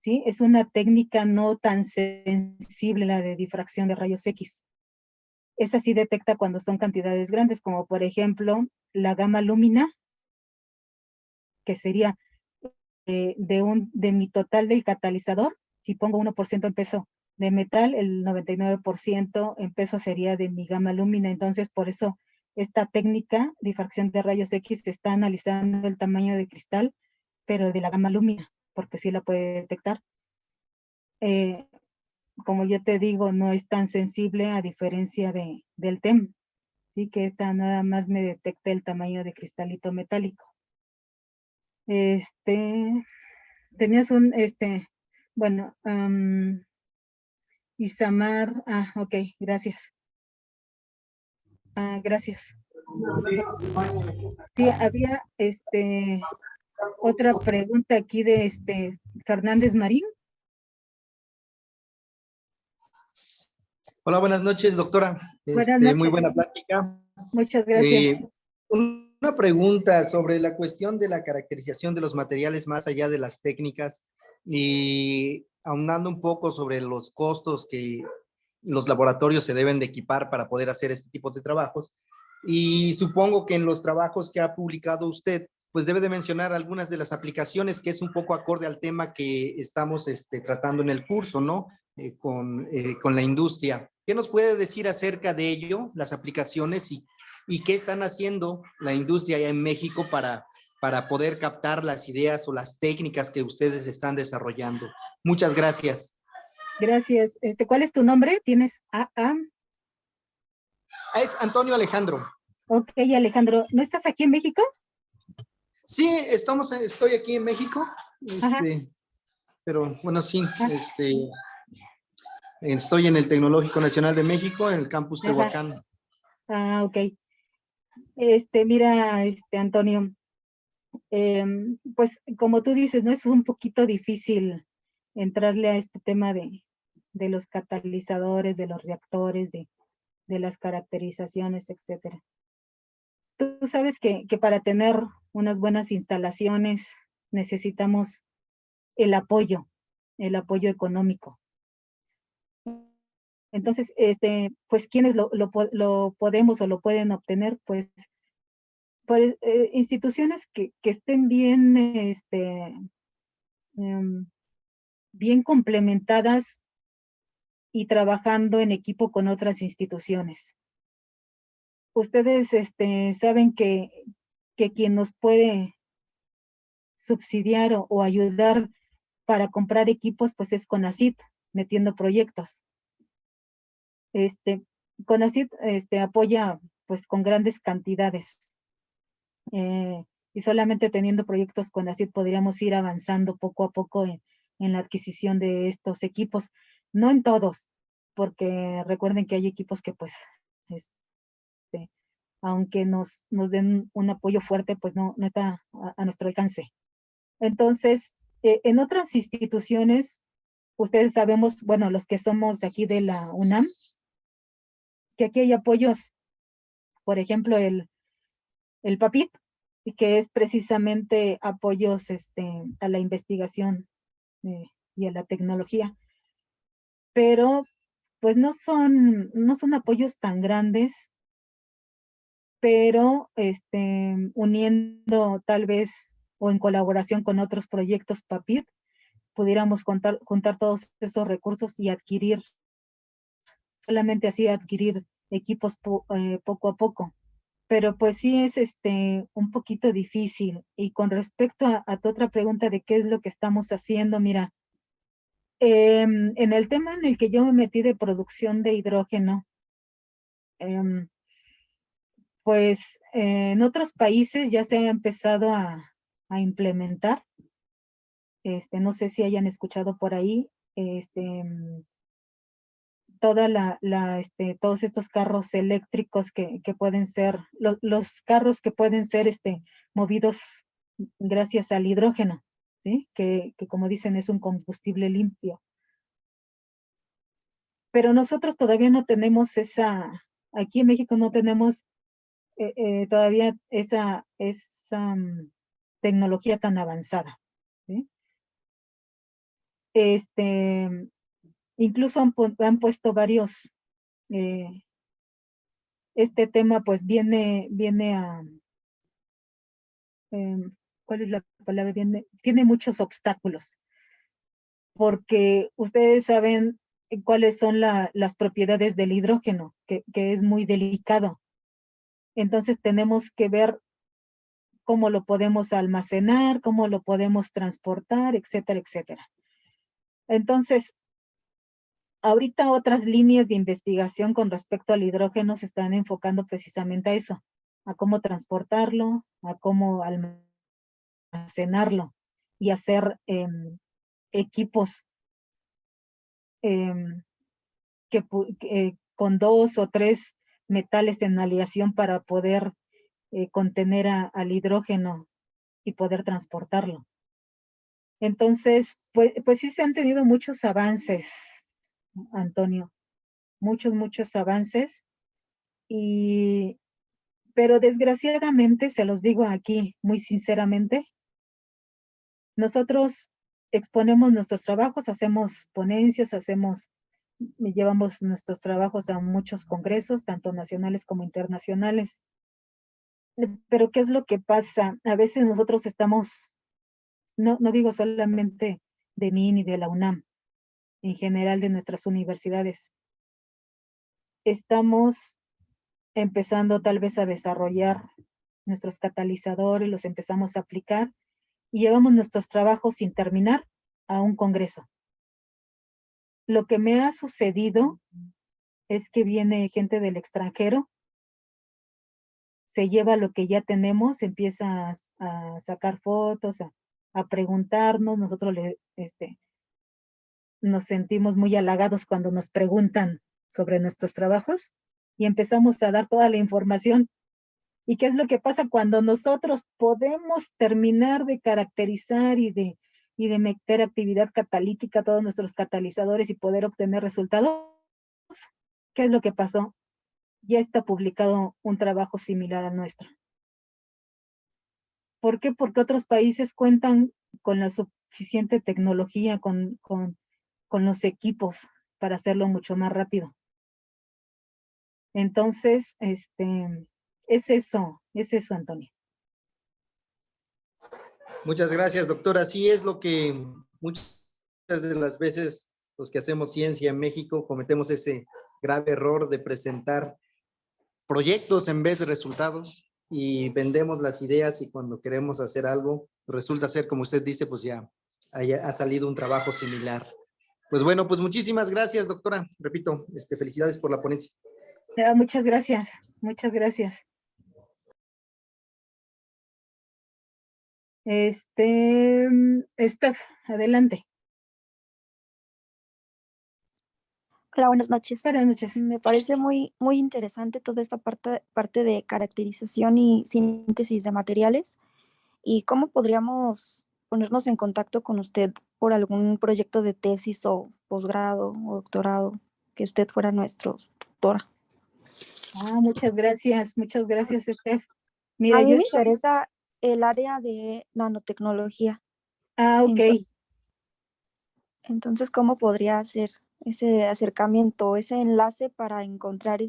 ¿Sí? Es una técnica no tan sensible la de difracción de rayos X. Esa sí detecta cuando son cantidades grandes, como por ejemplo la gamma lúmina, que sería de mi total del catalizador. Si pongo 1% en peso de metal, el 99% en peso sería de mi gamma lúmina. Entonces, por eso esta técnica, difracción de rayos X, se está analizando el tamaño de cristal, pero de la gamma lúmina, porque sí la puede detectar. Como yo te digo, no es tan sensible a diferencia del TEM, ¿sí? Que esta nada más me detecta el tamaño de cristalito metálico. Tenías bueno, Isamar, ok, gracias. Gracias. Sí, había otra pregunta aquí de Fernández Marín. Hola, buenas noches, doctora. Buenas noches. Muy buena plática. Muchas gracias. Una pregunta sobre la cuestión de la caracterización de los materiales más allá de las técnicas y aunando un poco sobre los costos que los laboratorios se deben de equipar para poder hacer este tipo de trabajos. Y supongo que en los trabajos que ha publicado usted, pues debe de mencionar algunas de las aplicaciones que es un poco acorde al tema que estamos tratando en el curso, ¿no? Con la industria. ¿Qué nos puede decir acerca de ello, las aplicaciones y qué están haciendo la industria allá en México para poder captar las ideas o las técnicas que ustedes están desarrollando? Muchas gracias. Gracias. ¿Cuál es tu nombre? ¿Tienes Es Antonio Alejandro. Ok, Alejandro. ¿No estás aquí en México? Sí, estoy aquí en México. Pero bueno, sí, estoy en el Tecnológico Nacional de México, en el campus Tehuacán. Ok. Mira, Antonio, pues como tú dices, ¿no? Es un poquito difícil entrarle a este tema de los catalizadores, de los reactores, de las caracterizaciones, etcétera. Tú sabes que para tener unas buenas instalaciones necesitamos el apoyo económico. Entonces, pues, ¿quiénes lo podemos o lo pueden obtener? Pues instituciones que estén bien, bien complementadas y trabajando en equipo con otras instituciones. Ustedes saben que quien nos puede subsidiar o ayudar para comprar equipos, pues es CONACYT, metiendo proyectos. CONACYT apoya pues con grandes cantidades. Y solamente teniendo proyectos CONACYT podríamos ir avanzando poco a poco en la adquisición de estos equipos. No en todos, porque recuerden que hay equipos que pues, aunque nos den un apoyo fuerte, pues no está a nuestro alcance. Entonces, en otras instituciones, ustedes sabemos, bueno, los que somos de aquí de la UNAM, que aquí hay apoyos, por ejemplo, el PAPIT, que es precisamente apoyos a la investigación y a la tecnología. Pero, pues no son apoyos tan grandes, pero uniendo tal vez o en colaboración con otros proyectos PAPIT, pudiéramos juntar todos esos recursos y adquirir, solamente así adquirir equipos poco a poco. Pero pues sí es un poquito difícil. Y con respecto a tu otra pregunta de qué es lo que estamos haciendo, mira, en el tema en el que yo me metí de producción de hidrógeno, pues en otros países ya se ha empezado a implementar. No sé si hayan escuchado por ahí, todos estos carros eléctricos que pueden ser, los carros que pueden ser movidos gracias al hidrógeno, ¿sí? Que como dicen es un combustible limpio. Pero nosotros todavía no tenemos aquí en México no tenemos todavía esa tecnología tan avanzada, ¿sí? Incluso han puesto varios, este tema pues viene a, ¿cuál es la palabra? Tiene muchos obstáculos, porque ustedes saben cuáles son las propiedades del hidrógeno, que es muy delicado. Entonces tenemos que ver cómo lo podemos almacenar, cómo lo podemos transportar, etcétera, etcétera. Entonces, ahorita otras líneas de investigación con respecto al hidrógeno se están enfocando precisamente a eso, a cómo transportarlo, a cómo almacenarlo y hacer equipos con 2 o 3 metales en aleación para poder contener al hidrógeno y poder transportarlo. Entonces, pues sí se han tenido muchos avances, Antonio, muchos avances, pero desgraciadamente, se los digo aquí muy sinceramente, nosotros exponemos nuestros trabajos, hacemos ponencias, llevamos nuestros trabajos a muchos congresos, tanto nacionales como internacionales. Pero ¿qué es lo que pasa? A veces nosotros estamos, no digo solamente de mí ni de la UNAM, en general de nuestras universidades, estamos empezando tal vez a desarrollar nuestros catalizadores, los empezamos a aplicar y llevamos nuestros trabajos sin terminar a un congreso. Lo que me ha sucedido es que viene gente del extranjero, se lleva lo que ya tenemos, empieza a sacar fotos, a preguntarnos, nosotros nos sentimos muy halagados cuando nos preguntan sobre nuestros trabajos y empezamos a dar toda la información. ¿Y qué es lo que pasa cuando nosotros podemos terminar de caracterizar y de meter actividad catalítica a todos nuestros catalizadores y poder obtener resultados? ¿Qué es lo que pasó? Ya está publicado un trabajo similar al nuestro. ¿Por qué? Porque otros países cuentan con la suficiente tecnología, con los equipos para hacerlo mucho más rápido. Entonces, es eso, Antonio. Muchas gracias, doctora. Así es lo que muchas de las veces los que hacemos ciencia en México cometemos ese grave error de presentar proyectos en vez de resultados y vendemos las ideas y cuando queremos hacer algo resulta ser, como usted dice, pues ya ha salido un trabajo similar. Pues bueno, pues muchísimas gracias, doctora. Repito, felicidades por la ponencia. Muchas gracias, muchas gracias. Steph, adelante. Hola, buenas noches. Buenas noches. Me parece muy interesante toda esta parte de caracterización y síntesis de materiales. ¿Y cómo podríamos ponernos en contacto con usted por algún proyecto de tesis o posgrado o doctorado, que usted fuera nuestro tutora? Muchas gracias, Steph. A Mira, mí yo me estoy... interesa el área de nanotecnología. Ok. Entonces, ¿cómo podría hacer ese acercamiento, ese enlace para encontrar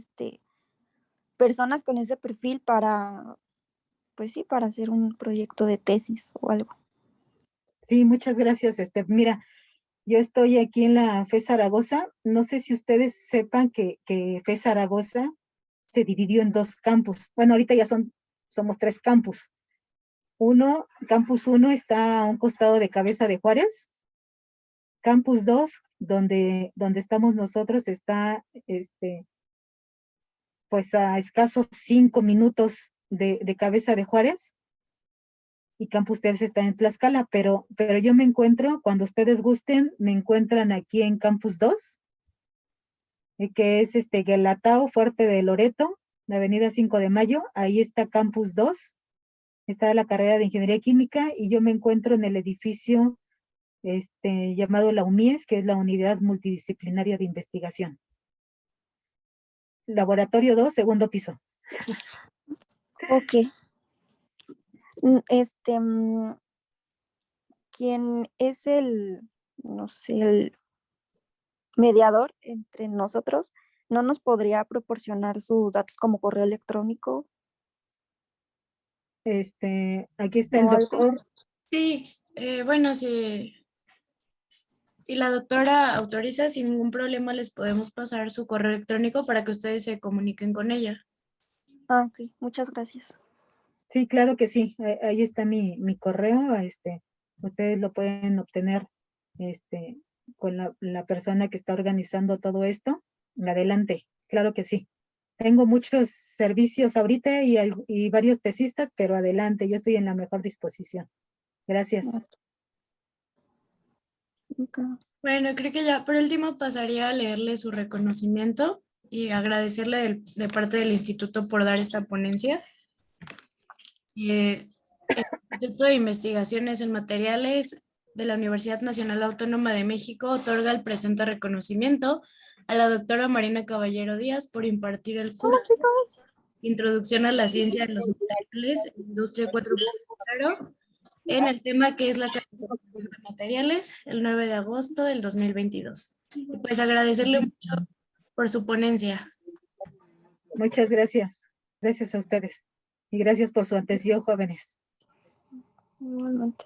personas con ese perfil para, pues sí, para hacer un proyecto de tesis o algo? Sí, muchas gracias, Steph. Mira, yo estoy aquí en la FE Zaragoza. No sé si ustedes sepan que FE Zaragoza se dividió en 2 campus. Bueno, ahorita ya somos 3 campus. Campus 1 está a un costado de Cabeza de Juárez. Campus 2, donde estamos nosotros, está pues a escasos 5 minutos de Cabeza de Juárez. Y Campus 3 está en Tlaxcala, pero yo me encuentro, cuando ustedes gusten, me encuentran aquí en Campus 2, que es Guelatao, Fuerte de Loreto, la avenida 5 de Mayo. Ahí está Campus 2, está la carrera de Ingeniería Química, y yo me encuentro en el edificio llamado la UMIES, que es la Unidad Multidisciplinaria de Investigación. Laboratorio 2, segundo piso. Ok. ¿Quién es no sé, el mediador entre nosotros? ¿No nos podría proporcionar sus datos como correo electrónico? Aquí está el doctor. Sí, bueno, si la doctora autoriza, sin ningún problema les podemos pasar su correo electrónico para que ustedes se comuniquen con ella. Ok, muchas gracias. Sí, claro que sí. Ahí está mi correo. Ustedes lo pueden obtener con la persona que está organizando todo esto. Adelante, claro que sí. Tengo muchos servicios ahorita y varios tesistas, pero adelante, yo estoy en la mejor disposición. Gracias. Bueno, creo que ya por último pasaría a leerle su reconocimiento y agradecerle de parte del instituto por dar esta ponencia. El Instituto de Investigaciones en Materiales de la Universidad Nacional Autónoma de México otorga el presente reconocimiento a la doctora Marina Caballero Díaz por impartir el curso Introducción a la Ciencia de los Materiales, Industria 4.0, en el tema que es la caracterización de materiales, el 9 de agosto del 2022. Y pues agradecerle mucho por su ponencia. Muchas gracias. Gracias a ustedes. Y gracias por su atención, jóvenes. Igualmente.